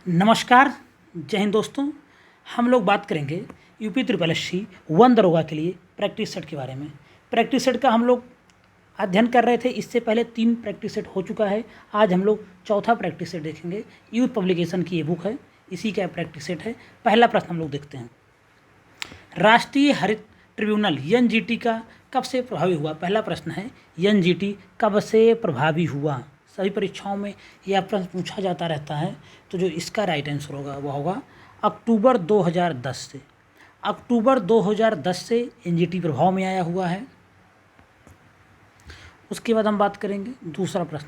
नमस्कार, जय हिंद दोस्तों। हम लोग बात करेंगे यूपी ट्रिपल एससी वन दरोगा के लिए प्रैक्टिस सेट के बारे में। प्रैक्टिस सेट का हम लोग अध्ययन कर रहे थे, इससे पहले 3 प्रैक्टिस सेट हो चुका है। आज हम लोग चौथा प्रैक्टिस सेट देखेंगे। यूथ पब्लिकेशन की ये बुक है, इसी का प्रैक्टिस सेट है। पहला प्रश्न हम लोग देखते हैं, राष्ट्रीय हरित ट्रिब्यूनल एनजीटी का कब से प्रभावी हुआ। पहला प्रश्न है, एनजीटी कब से प्रभावी हुआ। सभी परीक्षाओं में यह प्रश्न पूछा जाता रहता है, तो जो इसका राइट आंसर होगा वह होगा अक्टूबर 2010 से। अक्टूबर 2010 से एनजीटी प्रभाव में आया हुआ है। उसके बाद हम बात करेंगे दूसरा प्रश्न,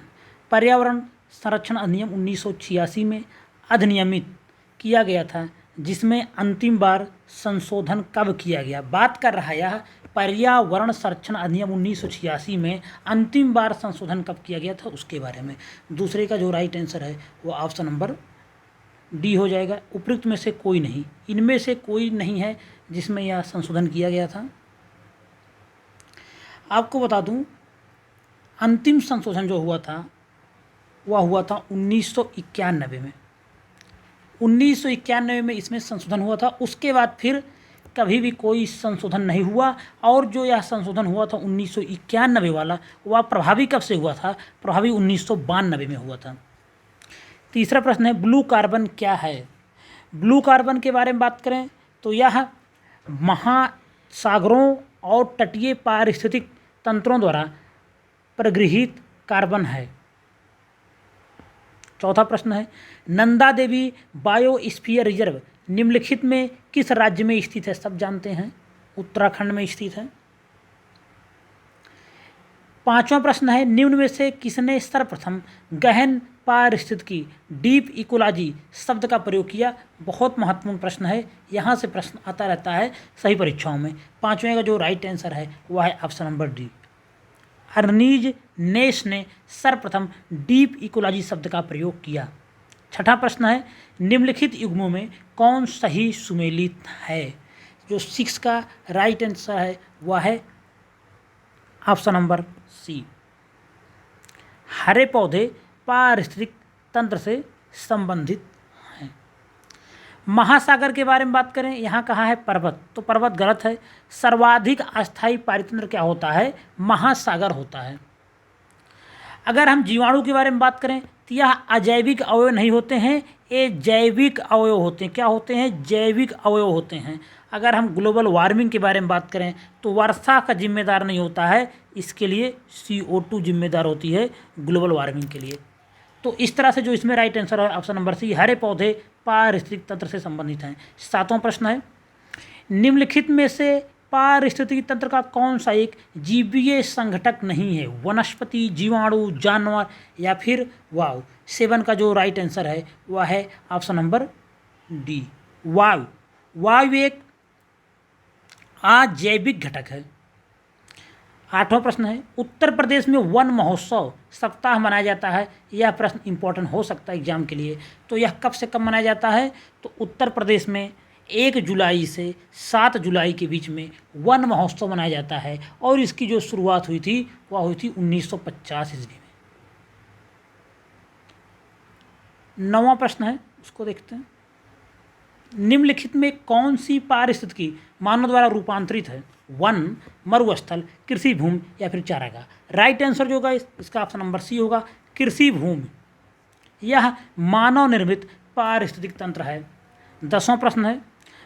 पर्यावरण संरक्षण अधिनियम 1986 में अधिनियमित किया गया था, जिसमें अंतिम बार संशोधन कब किया गया। बात कर रहा है यह पर्यावरण संरक्षण अधिनियम 1986 में अंतिम बार संशोधन कब किया गया था, उसके बारे में। दूसरे का जो राइट आंसर है वो ऑप्शन नंबर डी हो जाएगा। उपयुक्त में से कोई नहीं, इनमें से कोई नहीं है जिसमें यह संशोधन किया गया था। आपको बता दूं, अंतिम संशोधन जो हुआ था वह हुआ था 1991 में। 1991 में इसमें संशोधन हुआ था। उसके बाद फिर कभी भी कोई संशोधन नहीं हुआ। और जो यह संशोधन हुआ था 1991 वाला, वह प्रभावी कब से हुआ था। प्रभावी 1992 में हुआ था। तीसरा प्रश्न है, ब्लू कार्बन क्या है। ब्लू कार्बन के बारे में बात करें तो यह महासागरों और तटीय पारिस्थितिक तंत्रों द्वारा परिगृहीत कार्बन है। चौथा प्रश्न है, नंदा देवी बायोस्फीयर रिजर्व निम्नलिखित में किस राज्य में स्थित है। सब जानते हैं उत्तराखंड में स्थित है। पांचवा प्रश्न है, निम्न में से किसने सर्वप्रथम गहन पारिस्थितिकी डीप इकोलॉजी शब्द का प्रयोग किया। बहुत महत्वपूर्ण प्रश्न है, यहाँ से प्रश्न आता रहता है सही परीक्षाओं में। पांचवें का जो राइट आंसर है वह है ऑप्शन नंबर डी, अर्नीज नेश ने सर्वप्रथम डीप इकोलॉजी शब्द का प्रयोग किया। छठा प्रश्न है, निम्नलिखित युग्मों में कौन सही सुमेलित है। जो 6 का राइट आंसर है वह है ऑप्शन नंबर सी, हरे पौधे पारिस्थितिक तंत्र से संबंधित हैं। महासागर के बारे में बात करें, यहाँ कहा है पर्वत, तो पर्वत गलत है। सर्वाधिक अस्थायी पारितंत्र क्या होता है, महासागर होता है। अगर हम जीवाणु के बारे में बात करें तो यह अजैविक अवयव नहीं होते हैं, ये जैविक अवयव होते हैं। क्या होते हैं, जैविक अवयव होते हैं। अगर हम ग्लोबल वार्मिंग के बारे में बात करें तो वर्षा का जिम्मेदार नहीं होता है, इसके लिए CO2 जिम्मेदार होती है ग्लोबल वार्मिंग के लिए। तो इस तरह से जो इसमें राइट आंसर है ऑप्शन नंबर सी, हरे पौधे पारिस्थितिक तंत्र से संबंधित हैं। सातवां प्रश्न है, निम्नलिखित में से पारिस्थितिकी तंत्र का कौन सा एक जीवीय संघटक नहीं है। वनस्पति, जीवाणु, जानवर या फिर वायु। 7 का जो राइट आंसर है वह है ऑप्शन नंबर डी, वायु। वायु एक अजैविक घटक है। आठवां प्रश्न है, उत्तर प्रदेश में वन महोत्सव सप्ताह मनाया जाता है। यह प्रश्न इंपॉर्टेंट हो सकता है एग्जाम के लिए। तो यह कब से कब मनाया जाता है, तो उत्तर प्रदेश में 1 जुलाई से 7 जुलाई के बीच में वन महोत्सव मनाया जाता है। और इसकी जो शुरुआत हुई थी वह हुई थी 1950 ईस्वी में। 9वां प्रश्न है, उसको देखते हैं, निम्नलिखित में कौन सी पारिस्थितिकी मानव द्वारा रूपांतरित है। वन, मरुस्थल, कृषि भूमि या फिर चारागाह। राइट आंसर जो होगा इसका ऑप्शन नंबर सी होगा, कृषि भूमि। यह मानव निर्मित पारिस्थितिक तंत्र है। 10वां प्रश्न है,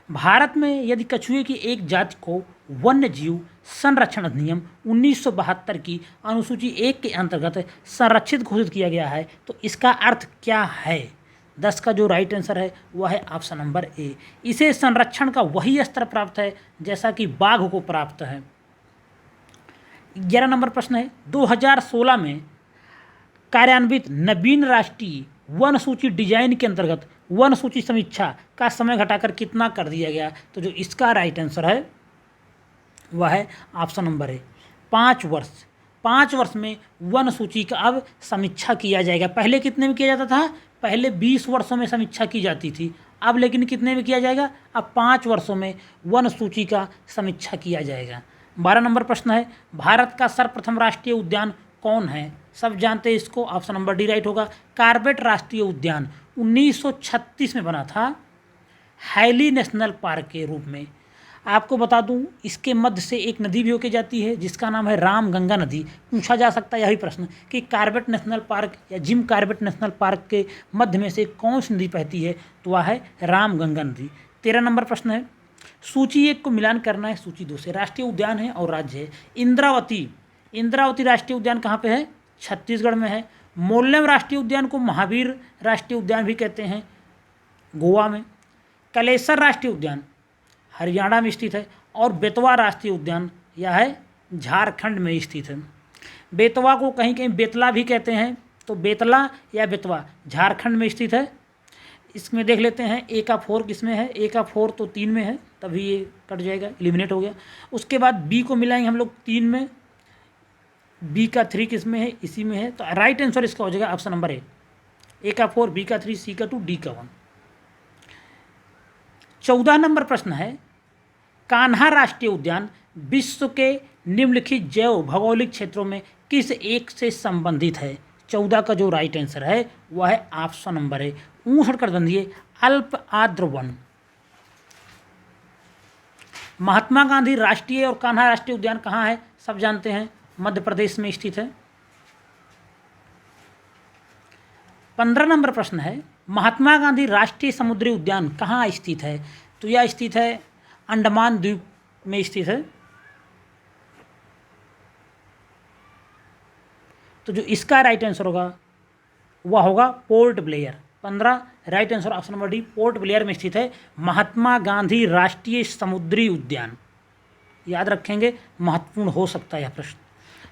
भारत में यदि कछुए की एक जाति को वन्य जीव संरक्षण अधिनियम 1972 की अनुसूची 1 के अंतर्गत संरक्षित घोषित किया गया है तो इसका अर्थ क्या है। 10 का जो राइट आंसर है वह है ऑप्शन नंबर ए, इसे संरक्षण का वही स्तर प्राप्त है जैसा कि बाघ को प्राप्त है। 11 नंबर प्रश्न है, 2016 में कार्यान्वित नवीन राष्ट्रीय वन सूची डिजाइन के अंतर्गत वन सूची समीक्षा का समय घटाकर कितना कर दिया गया। तो जो इसका राइट आंसर है वह है ऑप्शन नंबर ए, 5 वर्ष। 5 वर्ष में वन सूची का अब समीक्षा किया जाएगा। पहले कितने में किया जाता था, पहले 20 वर्षों में समीक्षा की जाती थी। अब लेकिन कितने में किया जाएगा, अब 5 वर्षों में वन सूची का समीक्षा किया जाएगा। 12 नंबर प्रश्न है, भारत का सर्वप्रथम राष्ट्रीय उद्यान कौन है। सब जानते हैं इसको, ऑप्शन नंबर डी राइट होगा। कार्बेट राष्ट्रीय उद्यान 1936 में बना था हैली नेशनल पार्क के रूप में। आपको बता दूं इसके मध्य से एक नदी भी होके जाती है जिसका नाम है रामगंगा नदी। पूछा जा सकता है यही प्रश्न कि कार्बेट नेशनल पार्क या जिम कार्बेट नेशनल पार्क के मध्य में से कौन सी नदी बहती है, तो वह है रामगंगा नदी। 13 नंबर प्रश्न है, सूची 1 को मिलान करना है सूची 2 से। राष्ट्रीय उद्यान है और राज्य है। इंद्रावती राष्ट्रीय उद्यान कहाँ पे है? छत्तीसगढ़ में है। मोल्लेम राष्ट्रीय उद्यान को महावीर राष्ट्रीय उद्यान भी कहते हैं, गोवा में। कलेसर राष्ट्रीय उद्यान हरियाणा में स्थित है। और बेतवा राष्ट्रीय उद्यान यह है झारखंड में स्थित है। बेतवा को कहीं कहीं बेतला भी कहते हैं, तो बेतला या बेतवा झारखंड में स्थित है। इसमें देख लेते हैं ए का 4 किसमें है, ए का 4 तो 3 में है, तभी ये कट जाएगा, एलिमिनेट हो गया। उसके बाद बी को मिलाएंगे हम लोग 3 में, बी का 3 किसमें है, इसी में है। तो राइट आंसर इसका हो जाएगा ऑप्शन नंबर ए का 4, बी का 3, सी का 2, डी का 1। 14 नंबर प्रश्न है, कान्हा राष्ट्रीय उद्यान विश्व के निम्नलिखित जैव भौगोलिक क्षेत्रों में किस एक से संबंधित है? 14 का जो राइट आंसर है वह है ऑप्शन नंबर है ऊसर कर दंधिए अल्प आर्द्र वन। महात्मा गांधी राष्ट्रीय और कान्हा राष्ट्रीय उद्यान कहाँ है? सब जानते हैं, मध्य प्रदेश में स्थित है। 15 नंबर प्रश्न है, महात्मा गांधी राष्ट्रीय समुद्री उद्यान कहाँ स्थित है? तो यह स्थित है अंडमान द्वीप में स्थित है। तो जो इसका राइट आंसर होगा वह होगा port Blair. 15 right answer option number D, port Blair में स्थित है महात्मा गांधी राष्ट्रीय समुद्री उद्यान। याद रखेंगे, महत्वपूर्ण हो सकता है यह प्रश्न।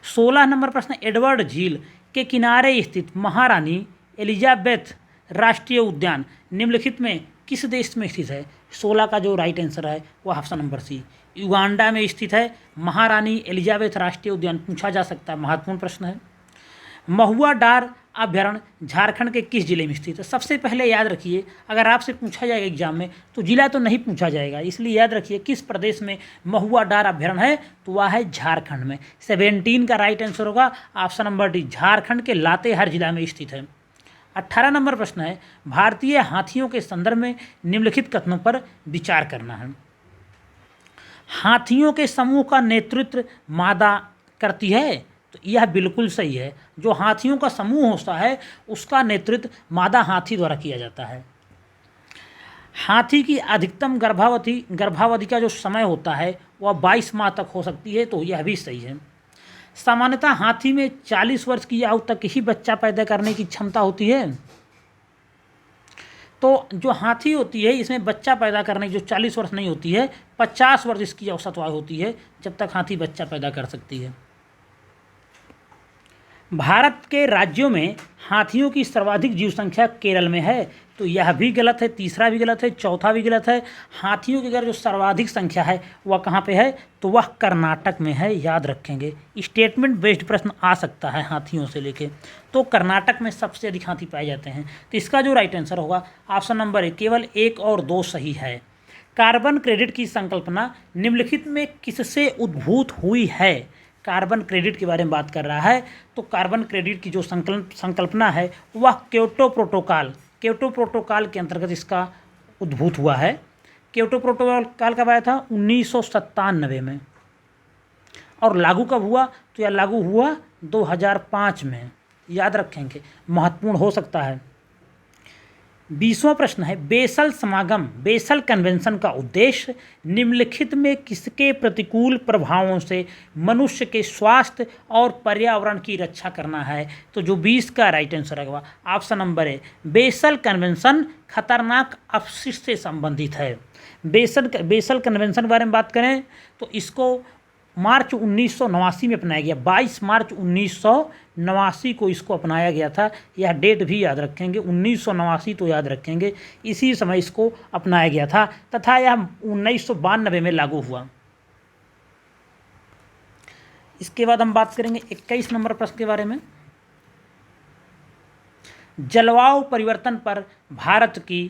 16 नंबर प्रश्न, एडवर्ड झील के किनारे स्थित महारानी एलिजाबेथ राष्ट्रीय उद्यान निम्नलिखित में किस देश में स्थित है? 16 का जो राइट आंसर है वह ऑप्शन नंबर सी, युगांडा में स्थित है महारानी एलिजाबेथ राष्ट्रीय उद्यान। पूछा जा सकता है, महत्वपूर्ण प्रश्न है। महुआ डार अभ्यारण्य झारखंड के किस जिले में स्थित है? सबसे पहले याद रखिए, अगर आपसे पूछा जाएगा एग्जाम में तो जिला तो नहीं पूछा जाएगा, इसलिए याद रखिए किस प्रदेश में महुआ डार अभ्यारण्य है, तो वह है झारखंड में। 17 का राइट आंसर होगा ऑप्शन नंबर डी, झारखंड के लातेहार जिला में स्थित है। 18 नंबर प्रश्न है, भारतीय हाथियों के संदर्भ में निम्नलिखित कथनों पर विचार करना है। हाथियों के समूह का नेतृत्व मादा करती है, तो यह बिल्कुल सही है। जो हाथियों का समूह होता है उसका नेतृत्व मादा हाथी द्वारा किया जाता है। हाथी की अधिकतम गर्भावधि का जो समय होता है वह 22 माह तक हो सकती है, तो यह भी सही है। सामान्यतः हाथी में 40 वर्ष की आयु तक ही बच्चा पैदा करने की क्षमता होती है। तो जो हाथी होती है इसमें बच्चा पैदा करने की जो 40 वर्ष नहीं होती है, 50 वर्ष इसकी औसत आयु होती है जब तक हाथी बच्चा पैदा कर सकती है। भारत के राज्यों में हाथियों की सर्वाधिक जीव संख्या केरल में है, तो यह भी गलत है। तीसरा भी गलत है, चौथा भी गलत है। हाथियों की अगर जो सर्वाधिक संख्या है वह कहाँ पे है, तो वह कर्नाटक में है। याद रखेंगे, स्टेटमेंट बेस्ड प्रश्न आ सकता है हाथियों से लेके, तो कर्नाटक में सबसे अधिक हाथी पाए जाते हैं। तो इसका जो राइट आंसर होगा ऑप्शन नंबर ए, केवल 1 और 2 सही है। कार्बन क्रेडिट की संकल्पना निम्नलिखित में किससे उद्भूत हुई है? कार्बन क्रेडिट के बारे में बात कर रहा है, तो कार्बन क्रेडिट की जो संकल्पना है वह क्योटो प्रोटोकॉल के अंतर्गत इसका उद्भूत हुआ है। क्योटो प्रोटोकॉल कब आया था? 1997 में। और लागू कब हुआ? तो यह लागू हुआ 2005 में। याद रखेंगे, महत्वपूर्ण हो सकता है। 20वां प्रश्न है, बेसल कन्वेंशन का उद्देश्य निम्नलिखित में किसके प्रतिकूल प्रभावों से मनुष्य के स्वास्थ्य और पर्यावरण की रक्षा करना है? तो जो 20 का राइट आंसर होगा ऑप्शन नंबर है, बेसल कन्वेंशन खतरनाक अपशिष्ट से संबंधित है। बेसल कन्वेंशन के बारे में बात करें तो इसको मार्च 1989 में अपनाया गया। 22 मार्च 1989 को इसको अपनाया गया था। यह डेट भी याद रखेंगे, 1989 तो याद रखेंगे, इसी समय इसको अपनाया गया था तथा यह 1992 में लागू हुआ। इसके बाद हम बात करेंगे 21 नंबर प्रश्न के बारे में। जलवायु परिवर्तन पर भारत की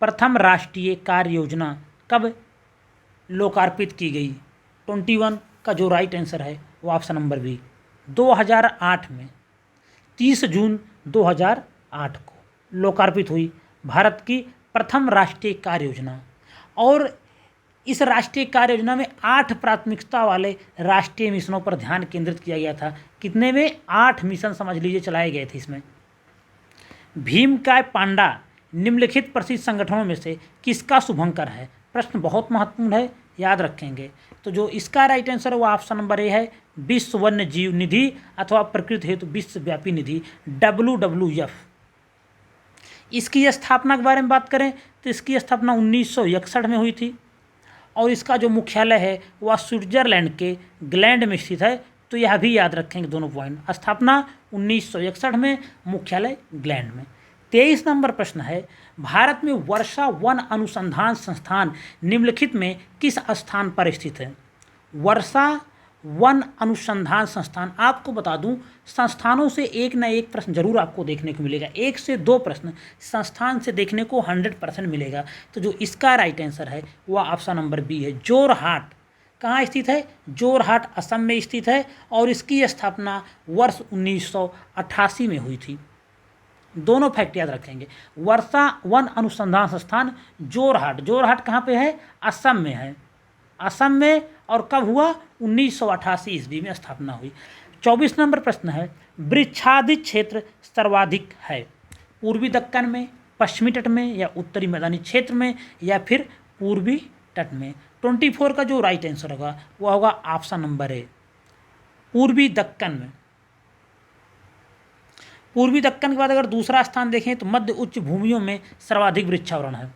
प्रथम राष्ट्रीय कार्य योजना कब लोकार्पित की गई? 21 का जो राइट आंसर है वो ऑप्शन नंबर बी, 2008 में। 30 जून 2008 को लोकार्पित हुई भारत की प्रथम राष्ट्रीय कार्य योजना। और इस राष्ट्रीय कार्य योजना में 8 प्राथमिकता वाले राष्ट्रीय मिशनों पर ध्यान केंद्रित किया गया था। कितने में? 8 मिशन समझ लीजिए चलाए गए थे इसमें। भीमकाय पांडा निम्नलिखित प्रसिद्ध संगठनों में से किसका शुभंकर है? प्रश्न बहुत महत्वपूर्ण है, याद रखेंगे। तो जो इसका राइट आंसर है वो ऑप्शन नंबर ए है, विश्व वन्य जीव निधि अथवा प्रकृति हेतु विश्वव्यापी निधि, WWF। इसकी स्थापना के बारे में बात करें तो इसकी स्थापना 1961 में हुई थी और इसका जो मुख्यालय है वह स्विट्जरलैंड के ग्लैंड में स्थित है। तो यह भी याद रखेंगे दोनों पॉइंट। स्थापना 1961 में, मुख्यालय ग्लैंड में। 23 नंबर प्रश्न है, भारत में वर्षा वन अनुसंधान संस्थान निम्नलिखित में किस स्थान पर स्थित है? वर्षा वन अनुसंधान संस्थान, आपको बता दूं संस्थानों से एक ना एक प्रश्न जरूर आपको देखने को मिलेगा, 1 से 2 प्रश्न संस्थान से देखने को 100% मिलेगा। तो जो इसका राइट आंसर है वह ऑप्शन नंबर बी है, जोरहाट। कहाँ स्थित है? जोरहाट असम में स्थित है और इसकी स्थापना वर्ष 1988 में हुई थी। दोनों फैक्ट याद रखेंगे। वर्षा वन अनुसंधान संस्थान जोरहाट, जोरहाट कहाँ पे है? असम में है, असम में। और कब हुआ? 1988 ईस्वी में स्थापना हुई। 24 नंबर प्रश्न है, वृक्षादित क्षेत्र सर्वाधिक है पूर्वी दक्कन में, पश्चिमी तट में या उत्तरी मैदानी क्षेत्र में या फिर पूर्वी तट में? 24 का जो राइट आंसर होगा वह होगा ऑप्शन नंबर ए, पूर्वी दक्कन में। पूर्वी दक्कन के बाद अगर दूसरा स्थान देखें तो मध्य उच्च भूमियों में सर्वाधिक वृक्षावरण है।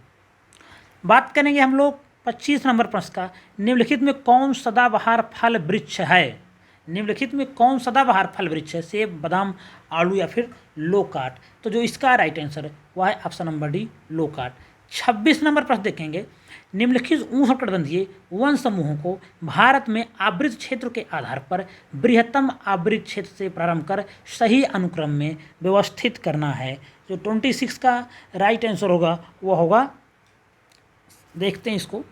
बात करेंगे हम लोग 25 नंबर प्रश्न का, निम्नलिखित में कौन सदाबहार फल वृक्ष है? निम्नलिखित में कौन सदाबहार फल वृक्ष है? सेब, बादाम, आलू या फिर लोकाट? तो जो इसका राइट आंसर है वह है option number D, loquat. 26 number प्रश्न देखेंगे, निम्नलिखित उष्णकटिबंधीय वन समूहों को भारत में आवृत क्षेत्र के आधार पर बृहत्तम आवृत क्षेत्र से प्रारंभ कर सही अनुक्रम में व्यवस्थित करना है। जो 26 का राइट आंसर होगा वह होगा, देखते हैं इसको,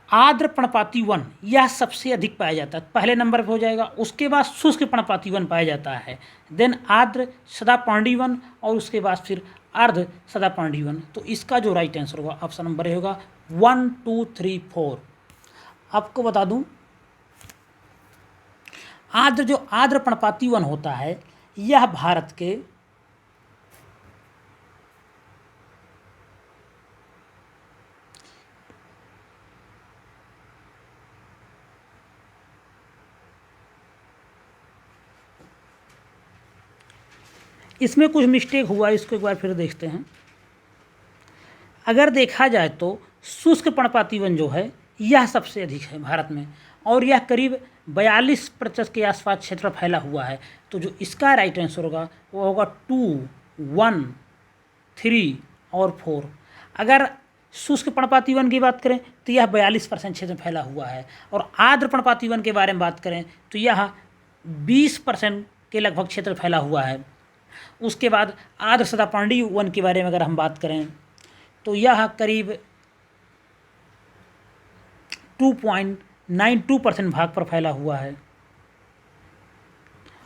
आर्द्र पर्णपाती वन, यह सबसे अधिक पाया जाता है, पहले नंबर पर हो जाएगा। उसके बाद शुष्क पर्णपाती वन पाया जाता है, देन आर्द्र सदापर्णी वन और उसके बाद फिर अर्ध सदापर्णी वन। तो इसका जो राइट आंसर होगा ऑप्शन नंबर ए होगा 1, 2, 3, 4। आपको बता दूं जो आर्द्र पर्णपाती वन होता है यह भारत के इसमें कुछ मिस्टेक हुआ, इसको एक बार फिर देखते हैं। अगर देखा जाए तो शुष्क पर्णपाती वन जो है यह सबसे अधिक है भारत में और यह करीब 42% के आसपास क्षेत्र फैला हुआ है। तो जो इसका राइट आंसर होगा वो होगा 2, 1, 3 और 4। अगर शुष्क पर्णपाती वन की बात करें तो यह 42% क्षेत्र में फैला हुआ है और आर्द्र पर्णपाती वन के बारे में बात करें तो यह 20% के लगभग क्षेत्र फैला हुआ है। उसके बाद आर्द्र सदापर्णी वन के बारे में अगर हम बात करें तो यह करीब 2.92% भाग पर फैला हुआ है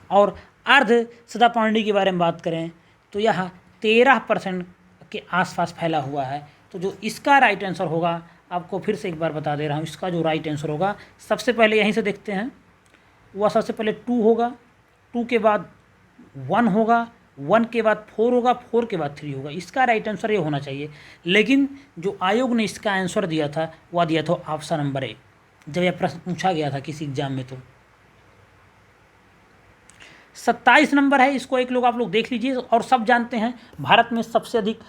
और अर्ध सदापर्णी के बारे में बात करें तो यह 13% के आसपास फैला हुआ है। तो जो इसका राइट आंसर होगा, आपको फिर से एक बार बता दे रहा हूँ, इसका जो राइट आंसर होगा सबसे पहले यहीं से देखते हैं, वह सबसे पहले 2 होगा, 2 के बाद 1 होगा, 1 के बाद 4 होगा, 4 के बाद 3 होगा। इसका राइट आंसर ये होना चाहिए, लेकिन जो आयोग ने इसका आंसर दिया था वह दिया था ऑप्शन नंबर ए, जब यह प्रश्न पूछा गया था किसी एग्जाम में। तो 27 नंबर है, इसको एक लोग आप लोग देख लीजिए। और सब जानते हैं भारत में सबसे अधिक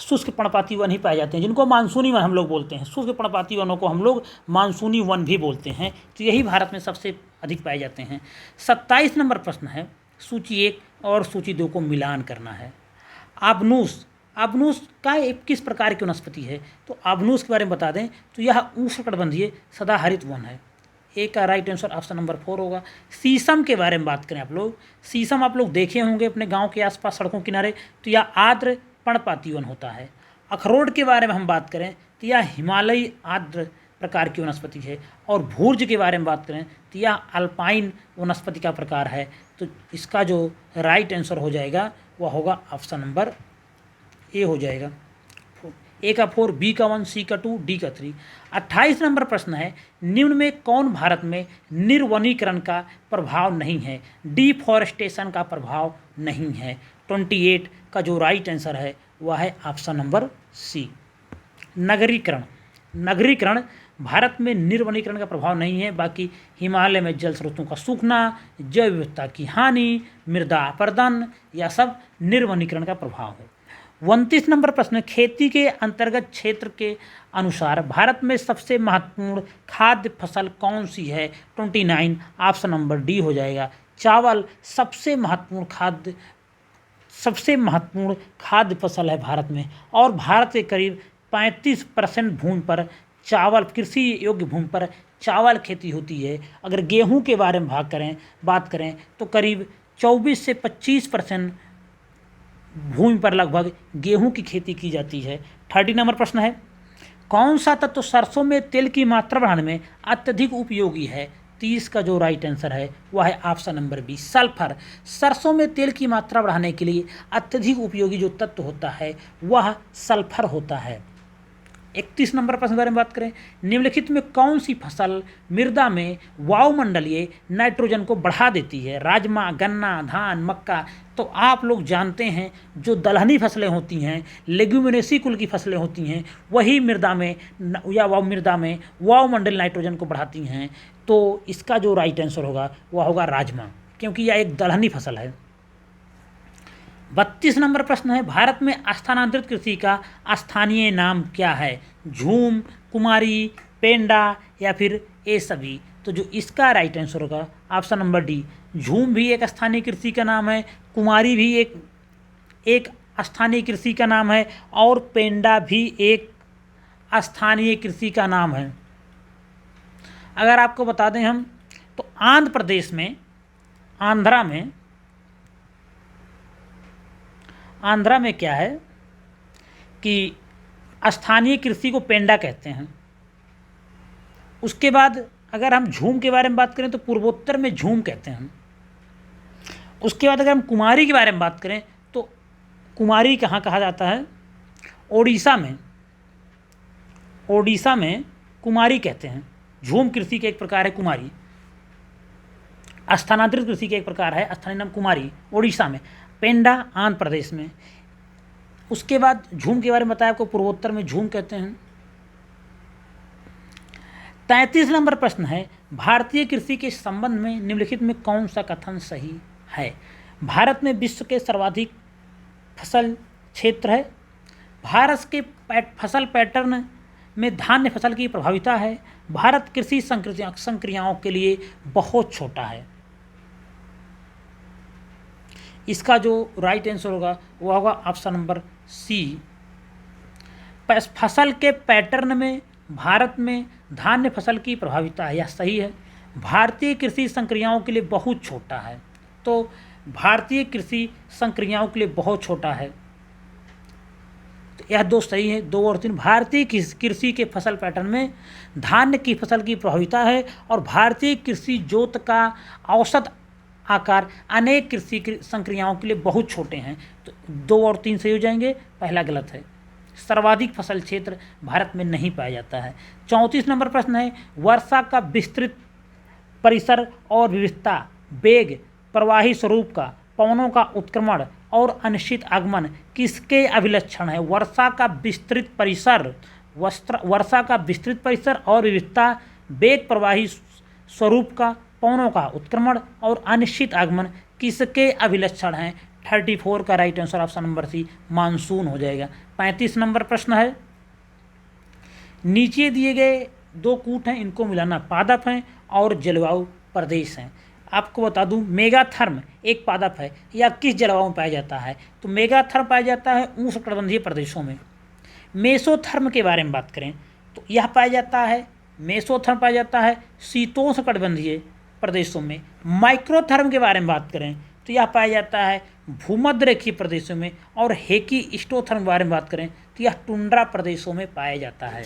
शुष्क पर्णपाती वन ही पाए जाते हैं, जिनको मानसूनी वन हम लोग बोलते हैं। शुष्क पर्णपाती वनों को हम लोग मानसूनी वन भी बोलते हैं। तो यही भारत में सबसे अधिक पाए जाते हैं। 27 नंबर प्रश्न है, सूची 1 और सूची 2 को मिलान करना है। आबनूस, आबनूस का एक किस प्रकार की वनस्पति है? तो आबनूस के बारे में बता दें तो यह उष्णकटिबंधीय सदाहरित वन है। ए का राइट आंसर ऑप्शन नंबर 4 होगा। शीशम के बारे में बात करें आप लोग, शीशम आप लोग देखे होंगे अपने गांव के आसपास सड़कों किनारे, तो यह आर्द्र पर्णपाती वन होता है। अखरोट के बारे में हम बात करें तो यह हिमालयी आर्द्र प्रकार की वनस्पति है। और भूर्ज के बारे में बात करें तो यह अल्पाइन वनस्पति का प्रकार है। तो इसका जो राइट आंसर हो जाएगा वह होगा ऑप्शन नंबर ए हो जाएगा। ए का 4, बी का 1, सी का 2, डी का 3। 28 नंबर प्रश्न है, निम्न में कौन भारत में निर्वनीकरण का प्रभाव नहीं है? डिफॉरेस्टेशन का प्रभाव नहीं है। 28 का जो राइट आंसर है वह है ऑप्शन नंबर सी, नगरीकरण। नगरीकरण भारत में निर्वनीकरण का प्रभाव नहीं है। बाकी हिमालय में जल स्रोतों का सूखना, जैव विविधता की हानि, मृदा अपरदन, यह सब निर्वनीकरण का प्रभाव है। 29 नंबर प्रश्न, खेती के अंतर्गत क्षेत्र के अनुसार भारत में सबसे महत्वपूर्ण खाद्य फसल कौन सी है? 29 ऑप्शन नंबर डी हो जाएगा। चावल सबसे महत्वपूर्ण खाद्य फसल है भारत में। और भारत के करीब 35% भूमि पर चावल, कृषि योग्य भूमि पर चावल खेती होती है। अगर गेहूं के बारे में बात करें तो करीब 24 से 25% भूमि पर लगभग गेहूं की खेती की जाती है। 30 नंबर प्रश्न है, कौन सा तत्व सरसों में तेल की मात्रा बढ़ाने में अत्यधिक उपयोगी है? 30 का जो राइट आंसर है वह है ऑप्शन नंबर बी, सल्फर। सरसों में तेल की मात्रा बढ़ाने के लिए अत्यधिक उपयोगी जो तत्व होता है वह सल्फर होता है। 31 नंबर प्रश्न के बारे में बात करें, निम्नलिखित में कौन सी फसल मृदा में वायुमंडलीय नाइट्रोजन को बढ़ा देती है? राजमा, गन्ना, धान, मक्का। तो आप लोग जानते हैं जो दलहनी फसलें होती हैं, लेग्यूमिनेसी कुल की फसलें होती हैं, वही मृदा में वायुमंडलीय नाइट्रोजन को बढ़ाती हैं। तो इसका जो राइट आंसर होगा वह होगा राजमा, क्योंकि यह एक दलहनी फसल है। 32 नंबर प्रश्न है, भारत में स्थानांतरित कृषि का स्थानीय नाम क्या है? झूम, कुमारी, पेंडा या फिर ए सभी। तो जो इसका राइट आंसर होगा ऑप्शन नंबर डी, झूम भी एक स्थानीय कृषि का नाम है, कुमारी भी एक स्थानीय कृषि का नाम है, और पेंडा भी एक स्थानीय कृषि का नाम है। अगर आपको बता दें हम तो आंध्र प्रदेश में, आंध्रा में क्या है कि स्थानीय कृषि को पेंडा कहते हैं। उसके बाद अगर हम झूम के बारे में बात करें तो पूर्वोत्तर में झूम कहते हैं। उसके बाद अगर हम कुमारी के बारे में बात करें तो कुमारी कहाँ कहा जाता है? ओडिशा में कुमारी कहते हैं। झूम कृषि का एक प्रकार है कुमारी, स्थानांतरित कृषि का एक प्रकार है स्थानीय नाम कुमारी, ओडिशा में। पेंडा आंध्र प्रदेश में। उसके बाद झूम के बारे में बताया आपको, पूर्वोत्तर में झूम कहते हैं। 33 नंबर प्रश्न है, भारतीय कृषि के संबंध में निम्नलिखित में कौन सा कथन सही है? भारत में विश्व के सर्वाधिक फसल क्षेत्र है। भारत के फसल पैटर्न में धान्य फसल की प्रभाविता है। भारत कृषि संक्रियाओं के लिए बहुत छोटा है। इसका जो राइट आंसर होगा वह होगा ऑप्शन नंबर सी, फसल के पैटर्न में भारत में धान्य फसल की प्रभाविता है। यह सही है। भारतीय कृषि संक्रियाओं के लिए बहुत छोटा है। तो भारतीय कृषि संक्रियाओं के लिए बहुत छोटा है, तो यह दो सही है। 2 और 3, भारतीय कृषि के फसल पैटर्न में धान्य की फसल की प्रभाविता है, और भारतीय कृषि जोत का औसत आकार अनेक कृषि संक्रियाओं के लिए बहुत छोटे हैं। तो 2 और 3 सही हो जाएंगे, पहला गलत है। सर्वाधिक फसल क्षेत्र भारत में नहीं पाया जाता है। 34 नंबर प्रश्न है, वर्षा का विस्तृत परिसर और विविधता, वेग, प्रवाही स्वरूप का, पवनों का उत्क्रमण और अनिश्चित आगमन किसके अभिलक्षण है? वर्षा का विस्तृत परिसर और विविधता, वेग, प्रवाही स्वरूप का, पवनों का उत्क्रमण और अनिश्चित आगमन किसके अभिलक्षण हैं? 34 का right answer option number C, monsoon हो जाएगा। 35 नंबर प्रश्न है, नीचे दिए गए 2 कूट हैं, इनको मिलाना। पादप हैं और जलवायु प्रदेश हैं। आपको बता दूं, मेगाथर्म एक पादप है, यह किस जलवायु में पाया जाता है? तो मेगाथर्म पाया जाता है उष्णकटिबंधीय प्रदेशों में। मेसोथर्म के बारे में बात करें तो यह पाया जाता है, मेसोथर्म पाया जाता है शीतोष्णकटिबंधीय प्रदेशों में। माइक्रोथर्म के बारे में बात करें तो यह पाया जाता है भूमध्य रेखीय प्रदेशों में। और हेकिस्टोथर्म के बारे में बात करें तो यह टुंड्रा प्रदेशों में पाया जाता है।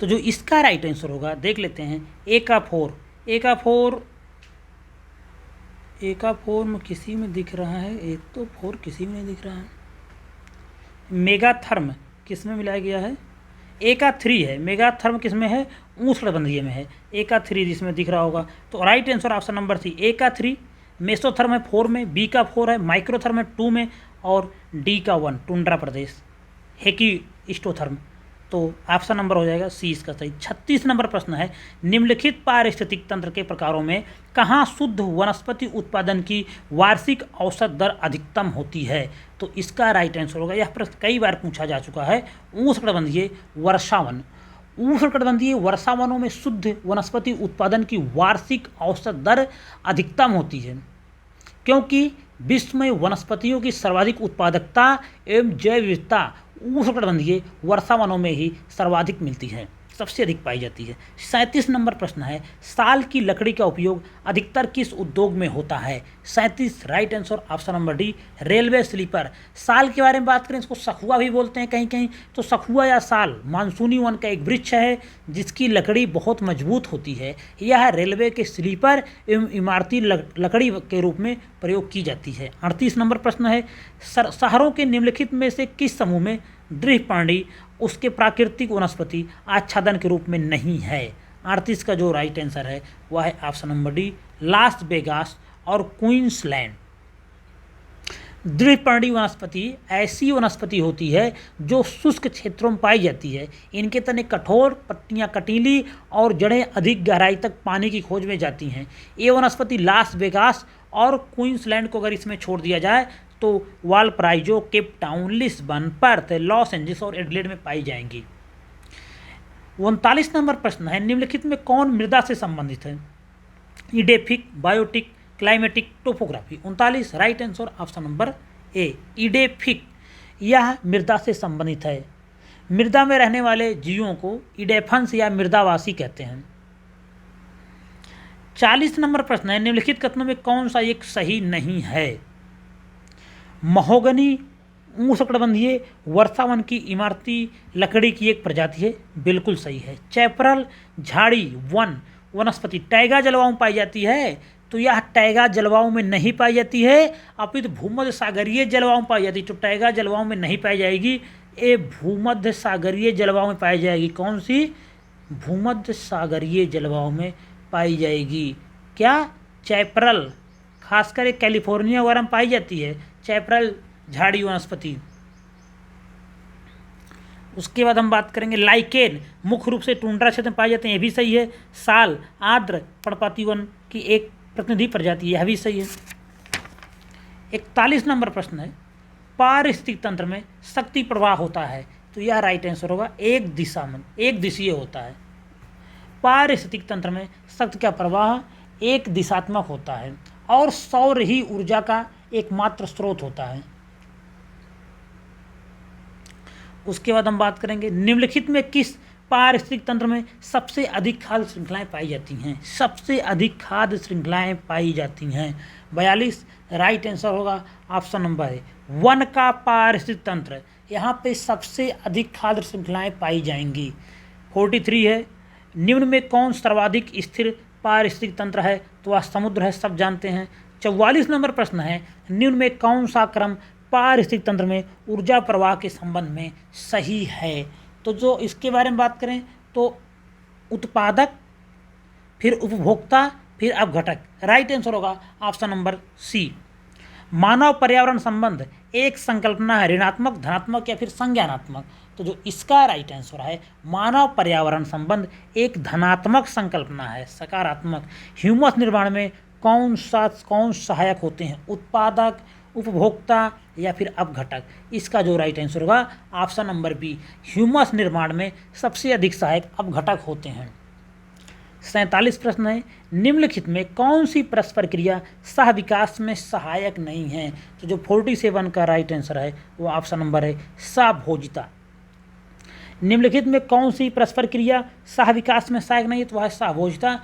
तो जो इसका राइट आंसर होगा देख लेते हैं, ए का फोर में किसी में दिख रहा है, एक तो 4 किसी में नहीं दिख रहा है। मेगाथर्म किस में मिलाया गया है? ए का 3 है। मेगाथर्म किस में है? उष्णकटिबंधीय में है। ए का 3 जिसमें दिख रहा होगा, तो right answer option number c a का 3। मेसोथर्म है 4 में, बी का 4 है, माइक्रोथर्म है 2 में, और डी का 1 टुंड्रा प्रदेश, हेकिस्टोथर्म। तो ऑप्शन नंबर हो जाएगा सी इसका सही। 36 नंबर प्रश्न है, निम्नलिखित पारिस्थितिक तंत्र के प्रकारों में कहाँ शुद्ध वनस्पति उत्पादन की वार्षिक औसत दर अधिकतम होती है? तो इसका राइट आंसर होगा, यह प्रश्न कई बार पूछा जा चुका है, उष्णकटिबंधीय वर्षावन। उष्णकटिबंधीय वर्षावनों में शुद्ध वनस्पति उत्पादन की वार्षिक औसत दर अधिकतम होती है, क्योंकि विश्व में वनस्पतियों की सर्वाधिक उत्पादकता एवं जैव विविधता उष्णकटिबंधीय वर्षावनों में ही सर्वाधिक मिलती है, सबसे अधिक पाई जाती है। 37 नंबर प्रश्न है, साल की लकड़ी का उपयोग अधिकतर किस उद्योग में होता है? 37 right answer option number D, railway sleeper. साल के बारे में बात करें, इसको सखुआ भी बोलते हैं कहीं कहीं। तो सखुआ या साल मानसूनी वन का एक वृक्ष है जिसकी लकड़ी बहुत मजबूत होती है। यह रेलवे के स्लीपर एवं इमारती लकड़ी के रूप में प्रयोग की जाती है। 38 नंबर प्रश्न है, शहरों के निम्नलिखित में से किस समूह में दृढ़पर्णी उसके प्राकृतिक वनस्पति आच्छादन के रूप में नहीं है? 38 का जो राइट आंसर है वह है option number D, Las Vegas और क्वींसलैंड। दृढ़पर्णी वनस्पति ऐसी वनस्पति होती है जो शुष्क क्षेत्रों में पाई जाती है। इनके तने कठोर, पत्तियां कटीली और जड़ें अधिक गहराई तक पानी की खोज में जाती हैं। ये वनस्पति लास वेगास और क्वींसलैंड को अगर इसमें छोड़ दिया जाए तो Valparaiso, Cape Town, Lisbon, Perth, Los Angeles और एडिलेड में पाई जाएंगी। 39 नंबर प्रश्न है, निम्नलिखित में कौन मृदा से संबंधित है? Edaphic, biotic, climatic, topography. 39 right answer option number A, edaphic. यह मृदा से संबंधित है। मृदा में रहने वाले जीवों को इडेफंस या मृदावासी कहते हैं। 40 नंबर प्रश्न है, निम्नलिखित कथनों में कौन सा एक सही नहीं है? महोगनी उष्णकटिबंधीय वर्षावन की इमारती लकड़ी की एक प्रजाति है, बिल्कुल सही है। चैपरल झाड़ी वन वनस्पति टैगा जलवायु में पाई जाती है, तो यह टैगा जलवायु में नहीं पाई जाती है, अपितु भूमध्य सागरीय जलवायु में पाई जाती है। तो टैगा जलवायु में नहीं पाई जाएगी, ये भूमध्य सागरीय जलवायु में पाई जाएगी। कौन सी? भूमध्य सागरीय जलवायु में पाई जाएगी। क्या? चैपरल, खासकर कैलिफोर्निया वगैरह में पाई जाती है चैपरल झाड़ी वनस्पति। उसके बाद हम बात करेंगे लाइकेन, मुख्य रूप से टुंड्रा क्षेत्र में पाए जाते हैं, यह भी सही है। साल आर्द्र पर्णपाती वन की एक प्रतिनिधि प्रजाति, यह भी सही है। 41 नंबर प्रश्न है, पारिस्थितिक तंत्र में शक्ति प्रवाह होता है, तो यह राइट आंसर होगा एक दिशीय होता है। पारिस्थितिक तंत्र में शक्ति का प्रवाह एक दिशात्मक होता है और सौर ही ऊर्जा का एकमात्र स्रोत होता है। उसके बाद हम बात करेंगे, निम्नलिखित में किस पारिस्थितिक तंत्र में सबसे अधिक खाद्य श्रृंखलाएं पाई जाती हैं? सबसे अधिक खाद्य श्रृंखलाएं पाई जाती हैं। 42 राइट आंसर होगा ऑप्शन नंबर है, वन का पारिस्थितिक तंत्र। यहाँ पे सबसे अधिक खाद्य श्रृंखलाएं पाई जाएंगी। 43 है, निम्न में कौन सर्वाधिक स्थिर पारिस्थितिक तंत्र है? तो वह समुद्र है, सब जानते हैं। 44 नंबर प्रश्न है, निम्न में कौन सा क्रम पारिस्थितिक तंत्र में ऊर्जा प्रवाह के संबंध में सही है? तो जो इसके बारे में बात करें तो उत्पादक, फिर उपभोक्ता, फिर अपघटक। राइट आंसर होगा ऑप्शन नंबर सी। मानव पर्यावरण संबंध एक संकल्पना है, ऋणात्मक, धनात्मक या फिर संज्ञानात्मक। तो जो इसका राइट आंसर है, मानव पर्यावरण संबंध एक धनात्मक संकल्पना है, सकारात्मक। ह्यूमस निर्माण में कौन सहायक होते हैं? उत्पादक, उपभोक्ता या फिर अपघटक। इसका जो राइट आंसर होगा ऑप्शन नंबर बी, ह्यूमस निर्माण में सबसे अधिक सहायक अपघटक होते हैं। 47 प्रश्न है, निम्नलिखित में कौन सी परस्पर क्रिया सह विकास में सहायक नहीं है? तो जो 47 का राइट आंसर है वो ऑप्शन नंबर है सहभोजिता। निम्नलिखित में कौन सी परस्पर क्रिया सह विकास में सहायक नहीं है? तो वह है सहभोजिता।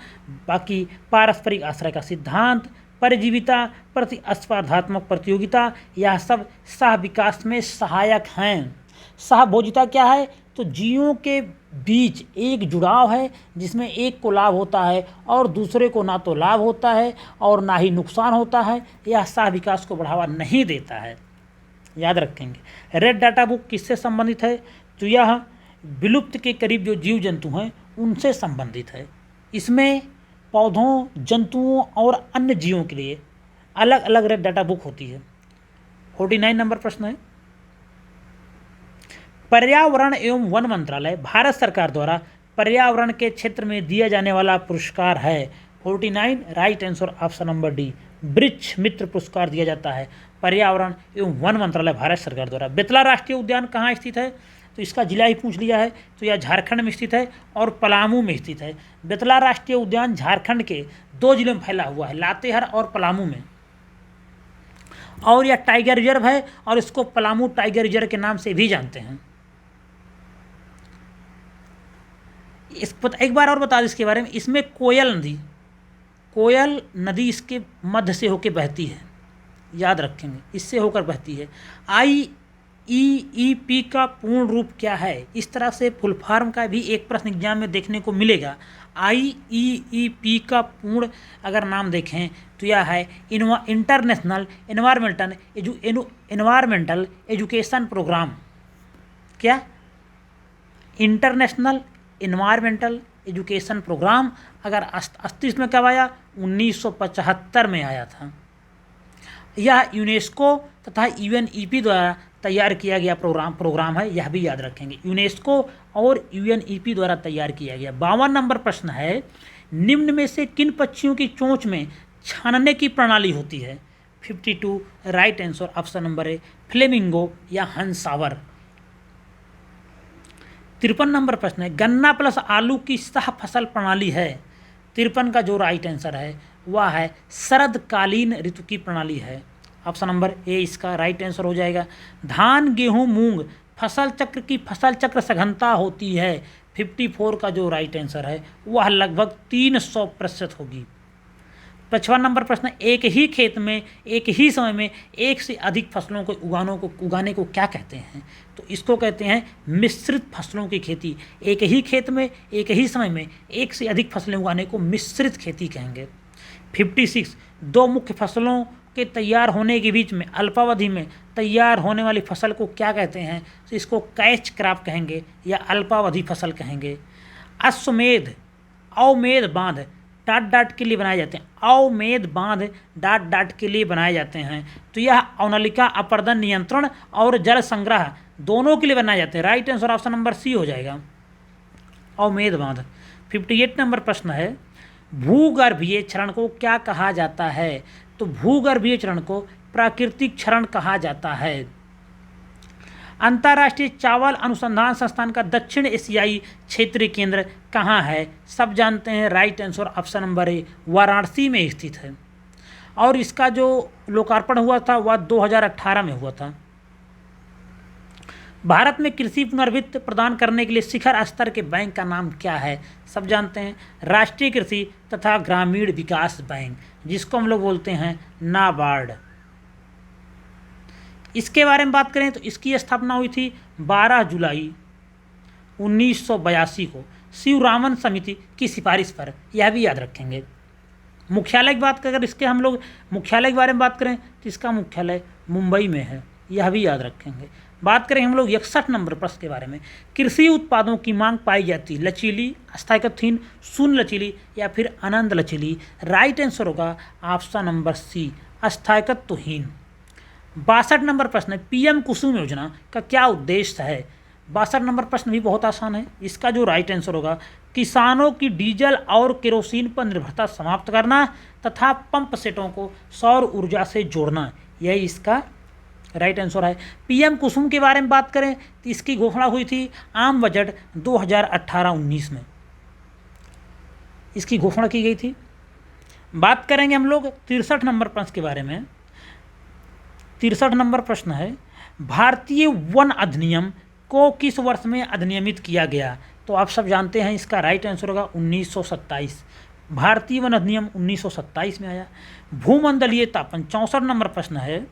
बाकी पारस्परिक आश्रय का सिद्धांत, परजीविता, प्रतिस्पर्धात्मक प्रतियोगिता, यह सब सह विकास में सहायक हैं। सहभोजिता क्या है? तो जीवों के बीच एक जुड़ाव है जिसमें एक को लाभ होता है और दूसरे को ना तो लाभ होता है और ना ही नुकसान होता है। यह सह विकास को बढ़ावा नहीं देता है, याद रखेंगे। रेड डाटा बुक किससे संबंधित है? तो यह विलुप्त के करीब जो जीव जंतु हैं उनसे संबंधित है। इसमें पौधों, जंतुओं और अन्य जीवों के लिए अलग अलग रेड डाटा बुक होती है। 49 नंबर प्रश्न है, पर्यावरण एवं वन मंत्रालय भारत सरकार द्वारा पर्यावरण के क्षेत्र में दिया जाने वाला पुरस्कार है। 49 right answer option number D, वृक्ष मित्र पुरस्कार दिया जाता है पर्यावरण एवं वन मंत्रालय भारत सरकार द्वारा। बेतला राष्ट्रीय उद्यान कहाँ स्थित है? तो इसका जिला ही पूछ लिया है, तो यह झारखंड में स्थित है और पलामू में स्थित है। बेतला राष्ट्रीय उद्यान झारखंड के 2 जिलों में फैला हुआ है, लातेहार और पलामू में। और यह टाइगर रिजर्व है और इसको पलामू टाइगर रिजर्व के नाम से भी जानते हैं। एक बार और बता दें इसके बारे में, इसमें कोयल नदी इसके मध्य से होकर बहती है, याद रखेंगे, इससे होकर बहती है। IEEP का पूर्ण रूप क्या है? इस तरह से फुल फॉर्म का भी एक प्रश्न एग्जाम में देखने को मिलेगा। IEEP का पूर्ण अगर नाम देखें तो यह है इंटरनेशनल एनवायरमेंटल एजुकेशन प्रोग्राम। क्या? International environmental education programme. अगर अस्तित्व में कब आया? 1975 में आया था। यह यूनेस्को तथा UNEP द्वारा तैयार किया गया प्रोग्राम है, यह भी याद रखेंगे। यूनेस्को और UNEP द्वारा तैयार किया गया। 52 नंबर प्रश्न है, निम्न में से किन पक्षियों की चोंच में छानने की प्रणाली होती है? 52 राइट आंसर ऑप्शन नंबर ए, फ्लेमिंगो या हंसावर। 53 नंबर प्रश्न है, गन्ना प्लस आलू की सह फसल प्रणाली है। 53 का जो राइट आंसर है वह है शरदकालीन ऋतु की प्रणाली है। ऑप्शन नंबर ए इसका राइट आंसर हो जाएगा। धान, गेहूं, मूंग फसल चक्र की फसल चक्र सघनता होती है। 54 का जो राइट आंसर है वह लगभग 300% होगी। 55 नंबर प्रश्न, एक ही खेत में एक ही समय में एक से अधिक फसलों को उगाने को क्या कहते हैं? तो इसको कहते हैं मिश्रित फसलों की खेती। एक ही खेत में एक ही समय में एक से अधिक फसलें उगाने को मिश्रित खेती कहेंगे। 56, 2 मुख्य फसलों के तैयार होने के बीच में अल्पावधि में तैयार होने वाली फसल को क्या कहते हैं? तो इसको कैच क्रॉप कहेंगे या अल्पावधि फसल कहेंगे। अश्वमेध, अवमेध बांध डाट के लिए बनाए जाते हैं। अवमेध बांध डाट के लिए बनाए जाते हैं। तो यह अवनलिका अपर्दन नियंत्रण और जल संग्रह दोनों के लिए बनाए जाते हैं। Right answer option number C हो जाएगा, अवमेध बांध। 58 नंबर प्रश्न है, भूगर्भीय क्षरण को क्या कहा जाता है? तो भूगर्भीय क्षरण को प्राकृतिक क्षरण कहा जाता है। अंतर्राष्ट्रीय चावल अनुसंधान संस्थान का दक्षिण एशियाई क्षेत्रीय केंद्र कहाँ है? सब जानते हैं, राइट आंसर ऑप्शन नंबर ए, वाराणसी में स्थित है। और इसका जो लोकार्पण हुआ था वह 2018 में हुआ था। भारत में कृषि पुनर्वित्त प्रदान करने के लिए शिखर स्तर के बैंक का नाम क्या है? सब जानते हैं, राष्ट्रीय कृषि तथा ग्रामीण विकास बैंक, जिसको हम लोग बोलते हैं नाबार्ड। इसके बारे में बात करें तो इसकी स्थापना हुई थी 12 जुलाई 1982 को शिवरामन समिति की सिफारिश पर, यह भी याद रखेंगे। मुख्यालय की बात करें, अगर इसके हम लोग मुख्यालय के बारे में बात करें तो इसका मुख्यालय मुंबई में है, यह भी याद रखेंगे। बात करें हम लोग 61 नंबर प्रश्न के बारे में, कृषि उत्पादों की मांग पाई जाती लचीली, स्थायित्वहीन, शून्य लचीली या फिर अनंत लचीली। राइट आंसर होगा ऑप्शन नंबर सी, स्थायित्वहीन। 62 नंबर प्रश्न है, PM कुसुम योजना का क्या उद्देश्य है? 62 नंबर प्रश्न भी बहुत आसान है। इसका जो राइट आंसर होगा, किसानों की डीजल और केरोसिन पर निर्भरता समाप्त करना तथा पंप सेटों को सौर ऊर्जा से जोड़ना, यही इसका राइट आंसर है। PM कुसुम के बारे में बात करें तो इसकी घोषणा हुई थी आम बजट 2018-19 में, इसकी घोषणा की गई थी। बात करेंगे हम लोग 63 नंबर प्रश्न के बारे में। 63 नंबर प्रश्न है, भारतीय वन अधिनियम को किस वर्ष में अधिनियमित किया गया? तो आप सब जानते हैं, इसका राइट आंसर होगा 1927। भारतीय वन अधिनियम 1927 में आया। भूमंडलीय तापन, 64 नंबर प्रश्न है,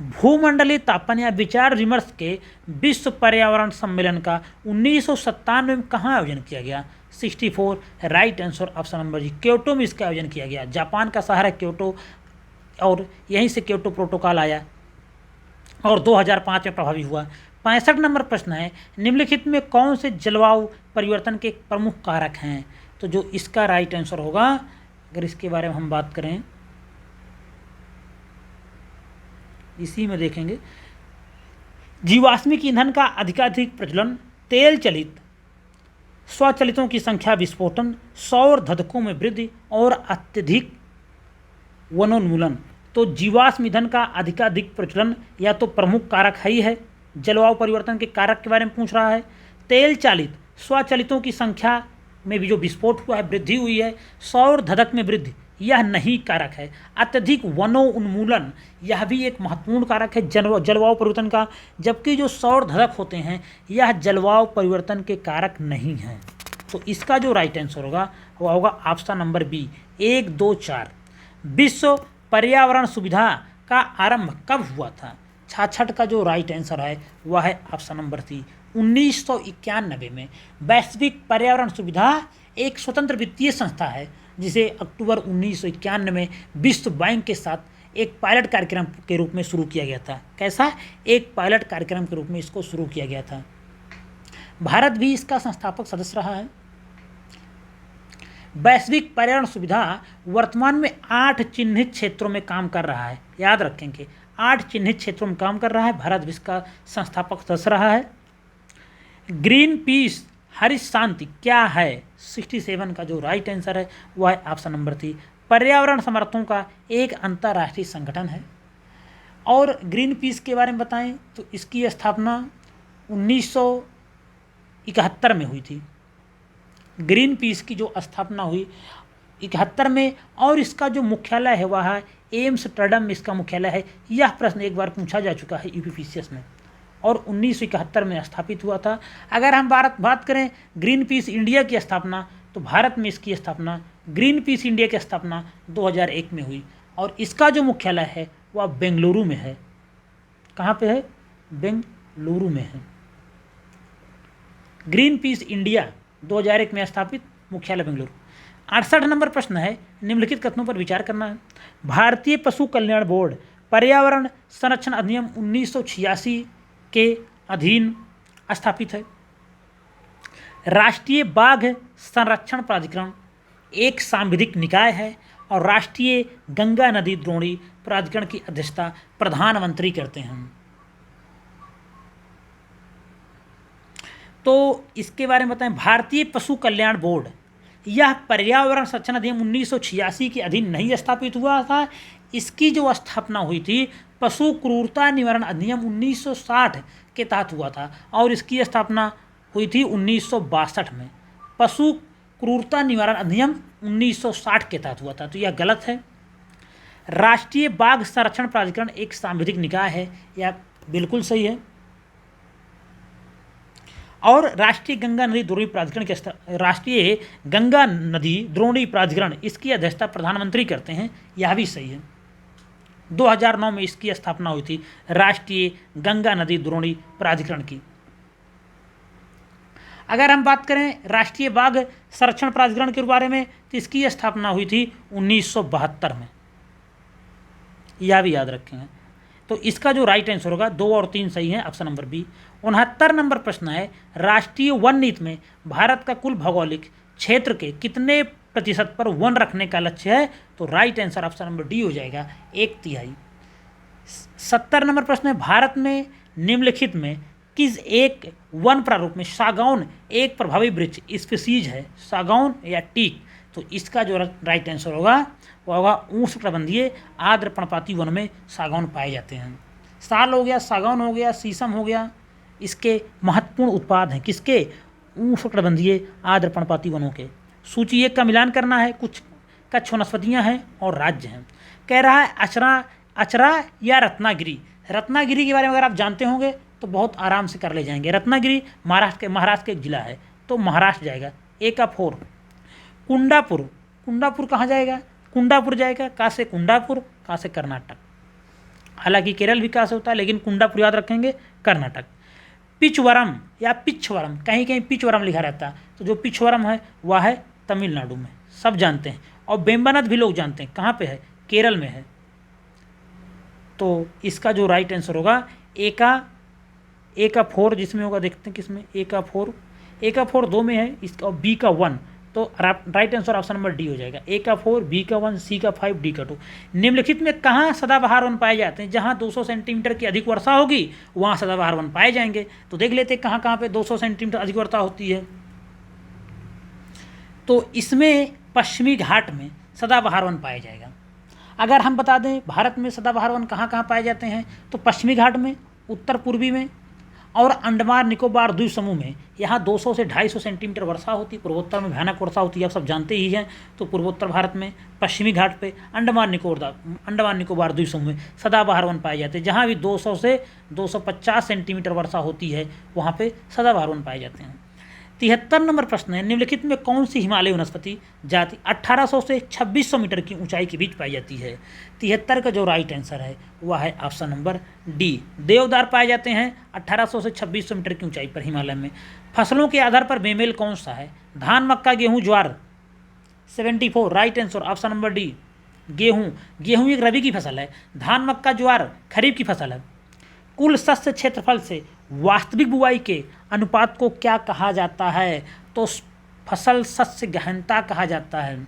भूमंडलीय तापन या विचार विमर्श के विश्व पर्यावरण सम्मेलन का 1997 में कहाँ आयोजन किया गया? 64 राइट आंसर ऑप्शन नंबर जी, क्योटो में इसका आयोजन किया गया। जापान का शहर है क्योटो और यहीं से क्योटो प्रोटोकॉल आया और 2005 में प्रभावी हुआ। 65 नंबर प्रश्न है, निम्नलिखित में कौन से जलवायु परिवर्तन के प्रमुख कारक हैं? तो जो इसका राइट आंसर होगा, अगर इसके बारे में हम बात करें, इसी में देखेंगे, जीवाश्मिक ईंधन का अधिकाधिक प्रचलन, तेल चलित स्वचालितों की संख्या विस्फोटन, सौर धधकों में वृद्धि और अत्यधिक वनोन्मूलन। तो जीवाश्म ईंधन का अधिकाधिक प्रचलन या तो प्रमुख कारक ही है, जलवायु परिवर्तन के कारक के बारे में पूछ रहा है। तेल चालित स्वचालितों की संख्या में भी जो विस्फोट हुआ है, वृद्धि हुई है। सौर धधक में वृद्धि, यह नहीं कारक है। अत्यधिक वनोन्मूलन, यह भी एक महत्वपूर्ण कारक है जलवायु परिवर्तन का, जबकि जो सौर धधक होते हैं यह जलवायु परिवर्तन के कारक नहीं हैं। तो इसका जो राइट आंसर होगा वह होगा ऑप्शन नंबर बी, 1, 2, 4। विश्व पर्यावरण सुविधा का आरंभ कब हुआ था? 66 का जो राइट आंसर है वह है ऑप्शन नंबर सी, 1991 में। वैश्विक पर्यावरण सुविधा एक स्वतंत्र वित्तीय संस्था है जिसे अक्टूबर 1991 में विश्व बैंक के साथ एक पायलट कार्यक्रम के रूप में शुरू किया गया था। कैसा? एक पायलट कार्यक्रम के रूप में इसको शुरू किया गया था। भारत भी इसका संस्थापक सदस्य रहा है। वैश्विक पर्यावरण सुविधा वर्तमान में 8 चिन्हित क्षेत्रों में काम कर रहा है। याद रखेंगे, 8 चिन्हित क्षेत्रों में काम कर रहा है। भारत भी इसका संस्थापक सदस्य रहा है। ग्रीन पीस हरित शांति क्या है? 67 का जो राइट आंसर है वह है ऑप्शन नंबर 3, पर्यावरण समर्थकों का एक अंतर्राष्ट्रीय संगठन है। और ग्रीन पीस के बारे में बताएं तो इसकी स्थापना 1971 में हुई थी। ग्रीन पीस की जो स्थापना हुई 71 में, और इसका जो मुख्यालय है वह है एम्स्टर्डम में इसका मुख्यालय है। यह प्रश्न एक बार पूछा जा चुका है यूपीपीसीएस में और 1971 में स्थापित हुआ था। अगर हम बात करें ग्रीन पीस इंडिया की स्थापना, तो भारत में इसकी स्थापना, ग्रीन पीस इंडिया की स्थापना 2001 में हुई और इसका जो मुख्यालय है वह बेंगलुरु में है। कहाँ पे है? बेंगलुरु में है। ग्रीन पीस इंडिया 2001 में स्थापित, मुख्यालय बेंगलुरु। 68 नंबर प्रश्न है, निम्नलिखित कथनों पर विचार करना है। भारतीय पशु कल्याण बोर्ड पर्यावरण संरक्षण अधिनियम 1986 के अधीन स्थापित है। राष्ट्रीय बाघ संरक्षण प्राधिकरण एक सांविधिक निकाय है और राष्ट्रीय गंगा नदी द्रोणी प्राधिकरण की अध्यक्षता प्रधानमंत्री करते हैं। तो इसके बारे में बताएं। भारतीय पशु कल्याण बोर्ड यह पर्यावरण संरक्षण अधिनियम 1986 के अधीन नहीं स्थापित हुआ था। इसकी जो स्थापना हुई थी पशु क्रूरता निवारण अधिनियम 1960 के तहत हुआ था और इसकी स्थापना हुई थी 1962 में। पशु क्रूरता निवारण अधिनियम 1960 के तहत हुआ था, तो यह गलत है। राष्ट्रीय बाघ संरक्षण प्राधिकरण एक सांविधिक निकाय है, यह बिल्कुल सही है। और राष्ट्रीय गंगा नदी द्रोणी प्राधिकरण के राष्ट्रीय गंगा नदी द्रोणी प्राधिकरण इसकी अध्यक्षता प्रधानमंत्री करते हैं, यह भी सही है। 2009 में इसकी स्थापना हुई थी राष्ट्रीय गंगा नदी द्रोणी प्राधिकरण की। अगर हम बात करें राष्ट्रीय बाघ संरक्षण प्राधिकरण के बारे में तो इसकी स्थापना हुई थी 1972 में, यह भी याद रखेंगे। तो इसका जो राइट आंसर होगा 2 और 3 सही है, ऑप्शन नंबर बी। 69 नंबर प्रश्न है, राष्ट्रीय वन नीति में भारत का कुल भौगोलिक क्षेत्र के कितने प्रतिशत पर वन रखने का लक्ष्य है? तो right answer option number D हो जाएगा, 1/3। 70 नंबर प्रश्न है, भारत में निम्नलिखित में किस एक वन प्रारूप में सागौन एक प्रभावी वृक्ष स्पीसीज है? सागौन या टीक? तो इसका जो राइट आंसर होगा वह होगा उष्णकटिबंधीय आर्द्र पर्णपाती वन में सागौन पाए जाते हैं। साल हो गया, सागौन हो गया, शीशम हो गया, इसके महत्वपूर्ण उत्पाद हैं किसके? उष्णकटिबंधीय आर्द्र पर्णपाती वनों के। सूची 1 का मिलान करना है, कुछ कच्छ वनस्पतियाँ हैं और राज्य हैं। कह रहा है अचरा या रत्नागिरी। रत्नागिरी के बारे में अगर आप जानते होंगे तो बहुत आराम से कर ले जाएंगे। रत्नागिरी महाराष्ट्र के एक जिला है, तो महाराष्ट्र जाएगा, A का 4। कुंडापुर कहाँ जाएगा? कुंडापुर जाएगा, का से कुंडापुर, का से कर्नाटक। हालांकि केरल भी कहाँ से होता है, लेकिन कुंडापुर याद रखेंगे कर्नाटक। पिचवरम या पिछवरम, कहीं कहीं पिचवरम लिखा रहता है, तो जो पिछवरम है वह है तमिलनाडु में, सब जानते हैं। और वेम्बनाड भी लोग जानते हैं, कहाँ पे है, केरल में है। तो इसका जो राइट आंसर होगा ए का 4 जिसमें होगा, देखते हैं किसमें, ए का 4 2 में है इसका, और बी का 1, तो right answer option number D हो जाएगा। ए का 4, बी का 1, सी का 5, डी का 2। निम्नलिखित में कहाँ सदाबहार वन पाए जाते हैं? जहाँ 200 सेंटीमीटर की अधिक वर्षा होगी वहाँ सदाबहार वन पाए जाएंगे। तो देख लेते हैं कहाँ कहाँ पे 200 सेंटीमीटर अधिक वर्षा होती है। तो इसमें पश्चिमी घाट में सदाबहार वन पाया जाएगा। अगर हम बता दें भारत में सदाबहार वन कहाँ कहाँ पाए जाते हैं, तो पश्चिमी घाट में, उत्तर पूर्वी में, और अंडमान निकोबार द्वीप समूह में। यहाँ 200 से 250 सेंटीमीटर वर्षा होती है। पूर्वोत्तर में भयानक वर्षा होती है, आप सब जानते ही हैं। तो पूर्वोत्तर भारत में पश्चिमी घाट पे अंडमान निकोबार द्वीप समूह में सदाबहार वन पाए जाते हैं। जहाँ भी 200 से 250 सेंटीमीटर वर्षा होती है वहाँ पे सदाबहार वन पाए जाते हैं। 73 नंबर प्रश्न है, निम्नलिखित में कौन सी हिमालय वनस्पति जाति 1800 से 2600 मीटर की ऊंचाई के बीच पाई जाती है? 73 का जो राइट आंसर है वह है ऑप्शन नंबर डी। देवदार पाए जाते हैं 1800 से 2600 मीटर की ऊंचाई पर हिमालय में। फसलों के आधार पर बेमेल कौन सा है? धान, मक्का, गेहूँ, ज्वार। 74 right answer option number D, गेहूँ एक रबी की फसल है, धान, मक्का, ज्वार खरीफ की फसल है। कुल शस्य क्षेत्रफल से वास्तविक बुआई के अनुपात को क्या कहा जाता है? तो फसल शस्य गहनता कहा जाता है।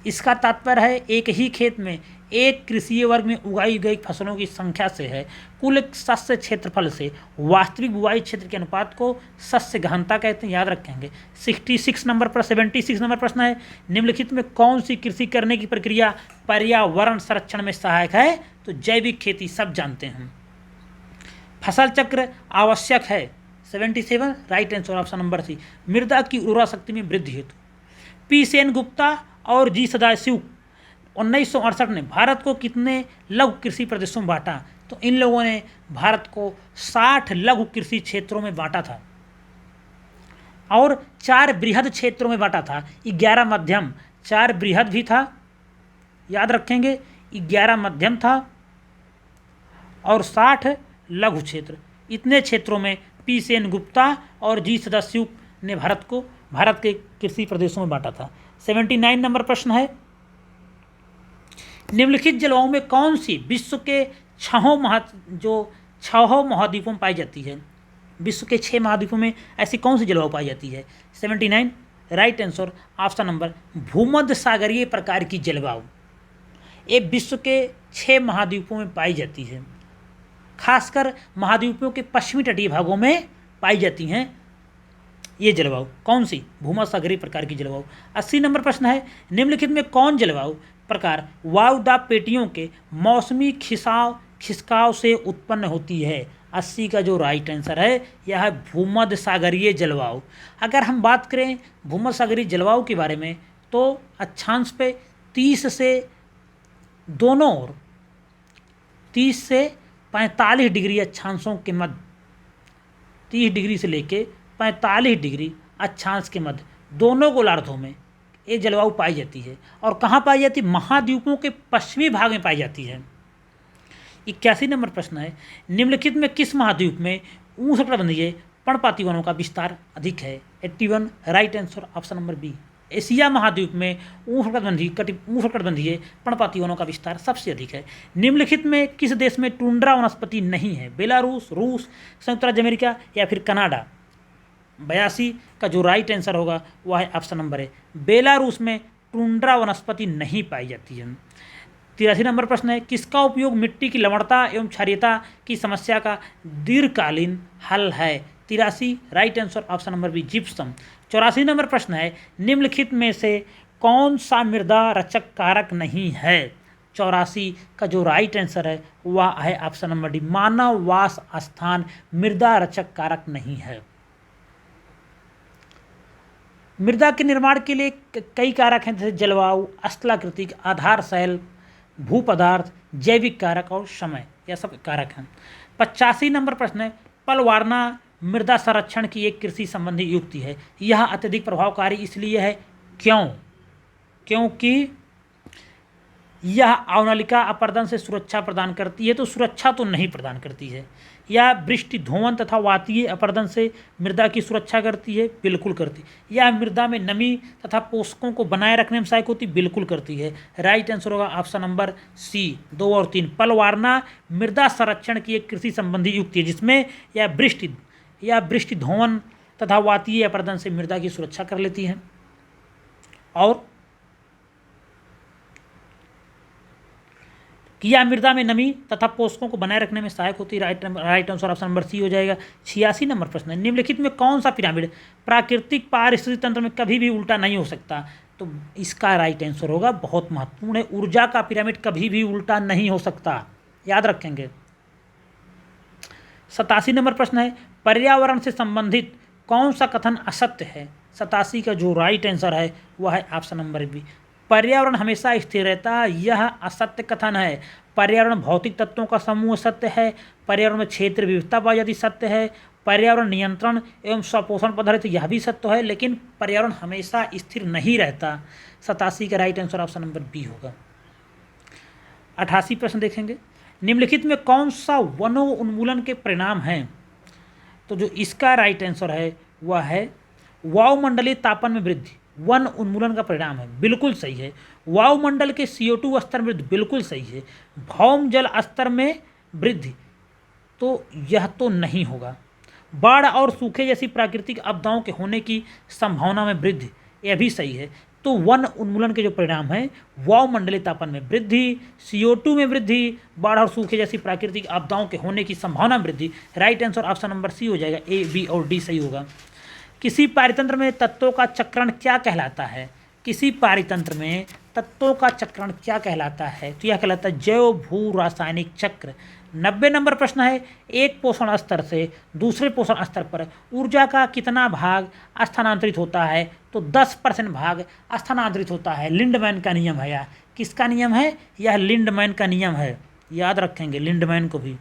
इसका तात्पर्य है एक ही खेत में एक कृषि वर्ग में उगाई गई फसलों की संख्या से है। कुल शस्य क्षेत्रफल से वास्तविक बुआई क्षेत्र के अनुपात को शस्य गहनता कहते हैं, याद रखेंगे। 76 नंबर प्रश्न है, निम्नलिखित में कौन सी कृषि करने की प्रक्रिया पर्यावरण संरक्षण में सहायक है? तो जैविक खेती, सब जानते हैं। फसल चक्र आवश्यक है। 77 right answer option number C, मृदा की उर्वरा शक्ति में वृद्धि हेतु। पी सेन गुप्ता और जी सदाशिव 1968 ने भारत को कितने लघु कृषि प्रदेशों में बांटा? तो इन लोगों ने भारत को 60 लघु कृषि क्षेत्रों में बांटा था और 4 बृहद क्षेत्रों में बांटा था। 11 मध्यम, 4 बृहद भी था, याद रखेंगे, 11 मध्यम था और 60 लघु क्षेत्र। इतने क्षेत्रों में पी सेन गुप्ता और जी सदाशिव ने भारत के कृषि प्रदेशों में बांटा था। 79 नंबर प्रश्न है, निम्नलिखित जलवायु में कौन सी विश्व के 6 महाद्वीपों में पाई जाती है? विश्व के 6 महाद्वीपों में ऐसी कौन सी जलवायु पाई जाती है? 79 राइट आंसर ऑप्शन नंबर भूमध्य सागरीय प्रकार की जलवायु ये विश्व के 6 महाद्वीपों में पाई जाती है। खासकर महाद्वीपों के पश्चिमी तटीय भागों में पाई जाती हैं ये जलवायु। कौन सी? भूमध्य सागरीय प्रकार की जलवायु। 80 नंबर प्रश्न है, निम्नलिखित में कौन जलवायु प्रकार वायुदाब पेटियों के मौसमी खिसकाव से उत्पन्न होती है? 80 का जो राइट आंसर है यह है भूमध्य सागरीय जलवायु। अगर हम बात करें भूमध्य सागरीय जलवायु के बारे में तो अक्षांश पे 30 से दोनों ओर 30 से 45 डिग्री अक्षांशों के मध्य, 30 डिग्री से लेके 45 डिग्री अक्षांश के मध्य दोनों गोलार्धों में ये जलवायु पाई जाती है। और कहाँ पाई जाती है? महाद्वीपों के पश्चिमी भाग में पाई जाती है। 81 नंबर प्रश्न है, निम्नलिखित में किस महाद्वीप में उष्णकटिबंधीय पर्णपाती वनों का विस्तार अधिक है? 81 right answer option number B, Asia महाद्वीप में उष्णकटिबंधीय पर्णपाती वनों का विस्तार सबसे अधिक है। निम्नलिखित में किस देश में टुंड्रा वनस्पति नहीं है? बेलारूस, रूस, संयुक्त राज्य अमेरिका या फिर कनाडा? 82 का जो राइट आंसर होगा वह है ऑप्शन नंबर है, बेलारूस में टुंड्रा वनस्पति नहीं पाई जाती है। 83 नंबर प्रश्न है, किसका उपयोग मिट्टी की लवणता एवं क्षारीयता की समस्या का दीर्घकालीन हल है? 83 right answer option number B, gypsum. 84 नंबर प्रश्न है, निम्नलिखित में से कौन सा मृदा रचक कारक नहीं है? 84 का जो राइट आंसर है वह है ऑप्शन नंबर डी, मानव वास स्थान मृदा रचक कारक नहीं है। मृदा के निर्माण के लिए कई कारक हैं, जैसे जलवायु, स्थलाकृतिक, आधार शैल, भू पदार्थ, जैविक कारक और समय, यह सब कारक हैं। 85 नंबर प्रश्न है, पलवारना मृदा संरक्षण की एक कृषि संबंधी युक्ति है, यह अत्यधिक प्रभावकारी इसलिए है क्यों? क्योंकि यह अवनलिका अपर्दन से सुरक्षा प्रदान करती है, तो सुरक्षा तो नहीं प्रदान करती है। यह वृष्टि धोवन तथा वातीय अपर्दन से मृदा की सुरक्षा करती है, बिल्कुल करती है। यह मृदा में नमी तथा पोषकों को बनाए रखने में सहायक होती, बिल्कुल करती है। राइट आंसर होगा ऑप्शन नंबर सी 2 और 3। पलवारना मृदा संरक्षण की एक कृषि संबंधी युक्ति है जिसमें यह वृष्टि धोवन तथा वातीय अपर्दन से मृदा की सुरक्षा कर लेती है और किया मृदा में नमी तथा पोषकों को बनाए रखने में सहायक होती है। Right answer option number C हो जाएगा। 86 नंबर प्रश्न है, निम्नलिखित में कौन सा पिरामिड प्राकृतिक पारिस्थितिक तंत्र में कभी भी उल्टा नहीं हो सकता? तो इसका राइट आंसर होगा, बहुत महत्वपूर्ण है, ऊर्जा का पिरामिड कभी भी उल्टा नहीं हो सकता, याद रखेंगे। 87 नंबर प्रश्न है, पर्यावरण से संबंधित कौन सा कथन असत्य है? 87 का जो राइट आंसर है वह है ऑप्शन नंबर बी, पर्यावरण हमेशा स्थिर रहता है, यह असत्य कथन है। पर्यावरण भौतिक तत्वों का समूह सत्य है। पर्यावरण में क्षेत्र विविधता पाई जाती सत्य है। पर्यावरण नियंत्रण एवं स्वपोषण पर आधारित यह भी सत्य है, लेकिन पर्यावरण हमेशा स्थिर नहीं रहता। 87 का right answer option number B होगा। 88 प्रश्न देखेंगे, निम्नलिखित में कौन सा वनोन्मूलन के परिणाम हैं? तो जो इसका राइट आंसर है वह है वायुमंडलीय तापमान में वृद्धि, वन उन्मूलन का परिणाम है, बिल्कुल सही है। वायुमंडल के CO2 स्तर में वृद्धि, बिल्कुल सही है। भौम जल स्तर में वृद्धि, तो यह तो नहीं होगा। बाढ़ और सूखे जैसी प्राकृतिक आपदाओं के होने की संभावना में वृद्धि, यह भी सही है। तो वन उन्मूलन के जो परिणाम है, वायुमंडलीय तापमान में वृद्धि, CO2 में वृद्धि, बाढ़ और सूखे जैसी प्राकृतिक आपदाओं के होने की संभावना में वृद्धि। Right answer option number C हो जाएगा, ए, बी और डी सही होगा। किसी पारितंत्र में तत्वों का चक्रण क्या कहलाता है? किसी पारितंत्र में तत्वों का चक्रण क्या कहलाता है? तो यह कहलाता है जैव भू रासायनिक चक्र। 90 नंबर प्रश्न है, एक पोषण स्तर से दूसरे पोषण स्तर पर ऊर्जा का कितना भाग स्थानांतरित होता है? तो 10% भाग स्थानांतरित होता है। लिंडमैन का नियम है। यह किसका नियम है? यह लिंडमैन का नियम है, याद रखेंगे लिंडमैन को भी।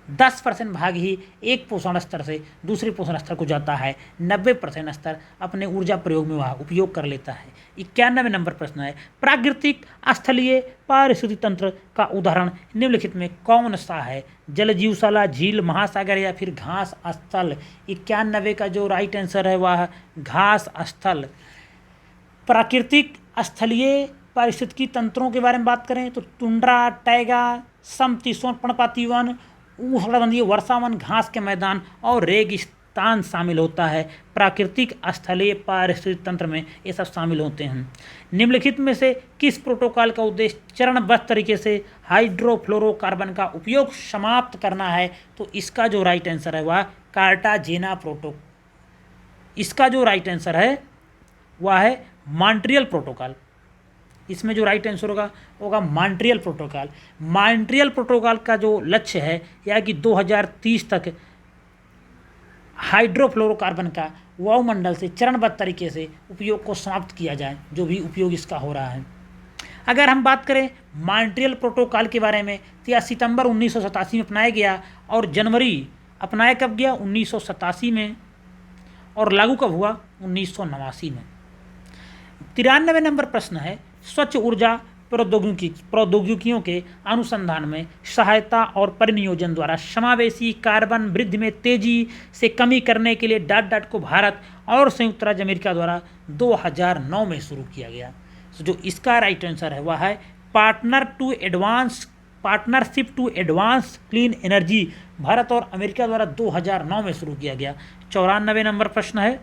10% भाग ही एक पोषण स्तर से दूसरे पोषण स्तर को जाता है, 90% स्तर अपने ऊर्जा प्रयोग में वह उपयोग कर लेता है। 91 नंबर प्रश्न है, प्राकृतिक स्थलीय पारिस्थितिक तंत्र का उदाहरण निम्नलिखित में कौन सा है? जलजीवशाला, झील, महासागर या फिर घास स्थल। 91 का जो राइट आंसर है वह घास स्थल। प्राकृतिक स्थलीय पारिस्थितिकी तंत्रों के बारे में बात करें तो टुंड्रा, टैगा, समशीतोष्ण पर्णपाती वन, उष्णकटिबंधीय वर्षा वन, घास के मैदान और रेगिस्तान शामिल होता है। प्राकृतिक स्थलीय पारिस्थितिक तंत्र में ये सब शामिल होते हैं। निम्नलिखित में से किस प्रोटोकॉल का उद्देश्य चरणबद्ध तरीके से हाइड्रोफ्लोरोकार्बन का उपयोग समाप्त करना है? तो इसका जो राइट आंसर है वह कार्टाजेना प्रोटोकॉल। इसका जो राइट आंसर है वह है मॉन्ट्रियल प्रोटोकॉल। इसमें जो राइट आंसर होगा मॉन्ट्रियल प्रोटोकॉल। मॉन्ट्रियल प्रोटोकॉल का जो लक्ष्य है यह कि 2030 तक हाइड्रोफ्लोरोकार्बन का वायुमंडल से चरणबद्ध तरीके से उपयोग को समाप्त किया जाए, जो भी उपयोग इसका हो रहा है। अगर हम बात करें मॉन्ट्रियल प्रोटोकॉल के बारे में तो यह सितंबर 1987 में अपनाया गया और जनवरी अपनाया कब गया? 1987 में, और लागू कब हुआ? 1989 में। 93 नंबर प्रश्न है, स्वच्छ ऊर्जा प्रौद्योगिकियों के अनुसंधान में सहायता और परिनियोजन द्वारा समावेशी कार्बन वृद्धि में तेजी से कमी करने के लिए को भारत और संयुक्त राज्य अमेरिका द्वारा 2009 में शुरू किया गया। तो जो इसका राइट आंसर है वह है partnership to advance clean energy, Bharat और अमेरिका द्वारा 2009 में शुरू किया गया। 94 नंबर प्रश्न है,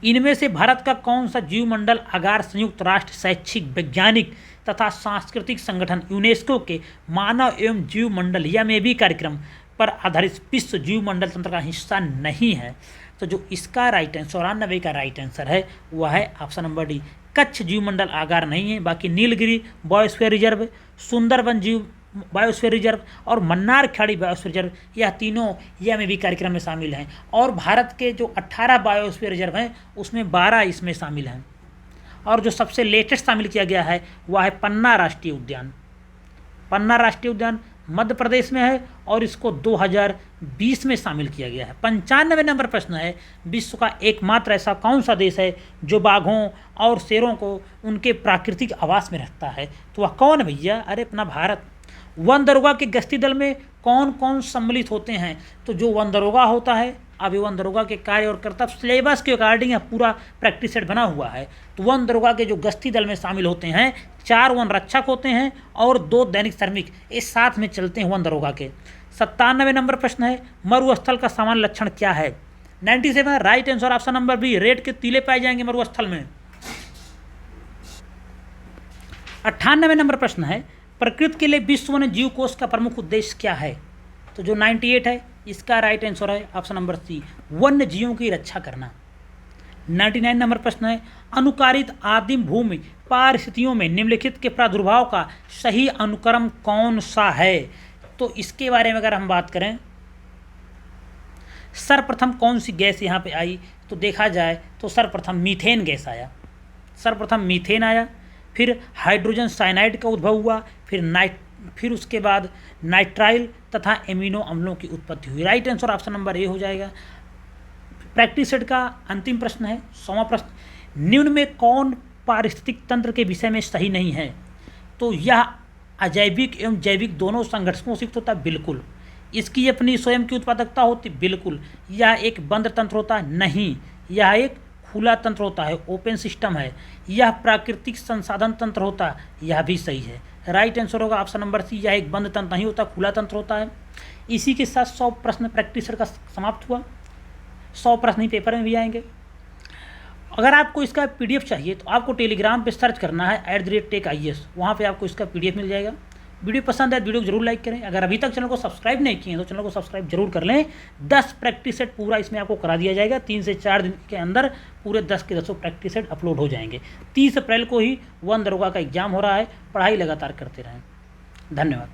इनमें से भारत का कौन सा जीवमंडल आगार संयुक्त राष्ट्र शैक्षिक, वैज्ञानिक तथा सांस्कृतिक संगठन यूनेस्को के मानव एवं जीवमंडल या में भी कार्यक्रम पर आधारित विश्व जीवमंडल तंत्र का हिस्सा नहीं है? तो जो इसका राइट आंसर 94 का राइट आंसर है वह है ऑप्शन नंबर डी, कच्छ जीवमंडल आगार नहीं है। बाकी नीलगिरी बायोस्फीयर रिजर्व, सुंदरबन जीव बायोस्फीयर रिजर्व और मन्नार खाड़ी बायोस्फीयर रिजर्व, यह तीनों यह भी कार्यक्रम में शामिल हैं। और भारत के जो 18 बायोस्फीयर रिजर्व हैं उसमें 12 इसमें शामिल हैं। और जो सबसे लेटेस्ट शामिल किया गया है वह है पन्ना राष्ट्रीय उद्यान। पन्ना राष्ट्रीय उद्यान मध्य प्रदेश में है और इसको 2020 में शामिल किया गया है। 95 नंबर प्रश्न है, विश्व का एकमात्र ऐसा कौन सा देश है जो बाघों और शेरों को उनके प्राकृतिक आवास में रखता है? तो वह कौन है भैया? अरे अपना भारत। वन दरोगा के गश्ती दल में कौन कौन सम्मिलित होते हैं? तो जो वन दरोगा होता है, अब ये वन दरोगा के कार्य और कर्तव्य सिलेबस के अकॉर्डिंग पूरा प्रैक्टिस सेट बना हुआ है। तो वन दरोगा के जो गश्ती दल में शामिल होते हैं, 4 वन रक्षक होते हैं और 2 दैनिक श्रमिक, इस साथ में चलते हैं वन दरोगा के। 97 नंबर प्रश्न है, मरुस्थल का सामान्य लक्षण क्या है? 97 right answer option number B, रेत के टीले पाए जाएंगे मरुस्थल में। 98 नंबर प्रश्न है, प्रकृति के लिए विश्व वन्य जीव कोष का प्रमुख उद्देश्य क्या है? तो जो 98 है इसका राइट आंसर है ऑप्शन नंबर सी, वन्य जीवों की रक्षा करना। 99 नंबर प्रश्न है, अनुकारित आदिम भूमि परिस्थितियों में निम्नलिखित के प्रादुर्भाव का सही अनुक्रम कौन सा है? तो इसके बारे में अगर हम बात करें, सर्वप्रथम कौन सी गैस यहाँ पे आई? तो देखा जाए तो सर्वप्रथम मीथेन गैस आया, सर्वप्रथम मीथेन आया, फिर हाइड्रोजन साइनाइड का उद्भव हुआ, फिर उसके बाद नाइट्राइल तथा एमिनो अम्लों की उत्पत्ति हुई। राइट आंसर ऑप्शन नंबर ए हो जाएगा। प्रैक्टिस सेट का अंतिम प्रश्न है 100वां प्रश्न, निम्न में कौन पारिस्थितिक तंत्र के विषय में सही नहीं है? तो यह अजैविक एवं जैविक दोनों संघर्षों से युक्त होता है, बिल्कुल। इसकी अपनी स्वयं की उत्पादकता होती, बिल्कुल। यह एक बंद तंत्र होता है, नहीं। यह एक खुला तंत्र होता है, ओपन सिस्टम है। यह प्राकृतिक संसाधन तंत्र होता है, यह भी सही है। राइट आंसर होगा ऑप्शन नंबर सी, यह एक बंद तंत्र नहीं होता, खुला तंत्र होता है। इसी के साथ 100 प्रश्न प्रैक्टिस सेट का समाप्त हुआ। 100 प्रश्न ही पेपर में भी आएंगे। अगर आपको इसका पीडीएफ चाहिए तो आपको टेलीग्राम पे सर्च करना है @TechIAS, वहाँ पे आपको इसका पीडीएफ मिल जाएगा। वीडियो पसंद है वीडियो को जरूर लाइक करें। अगर अभी तक चैनल को सब्सक्राइब नहीं किए तो चैनल को सब्सक्राइब जरूर कर लें। 10 प्रैक्टिस सेट पूरा इसमें आपको करा दिया जाएगा। 3 से 4 दिन के अंदर पूरे 10 के 10 प्रैक्टिस सेट अपलोड हो जाएंगे। 30 अप्रैल को ही वन दरोगा का एग्जाम हो रहा है। पढ़ाई लगातार करते रहें। धन्यवाद।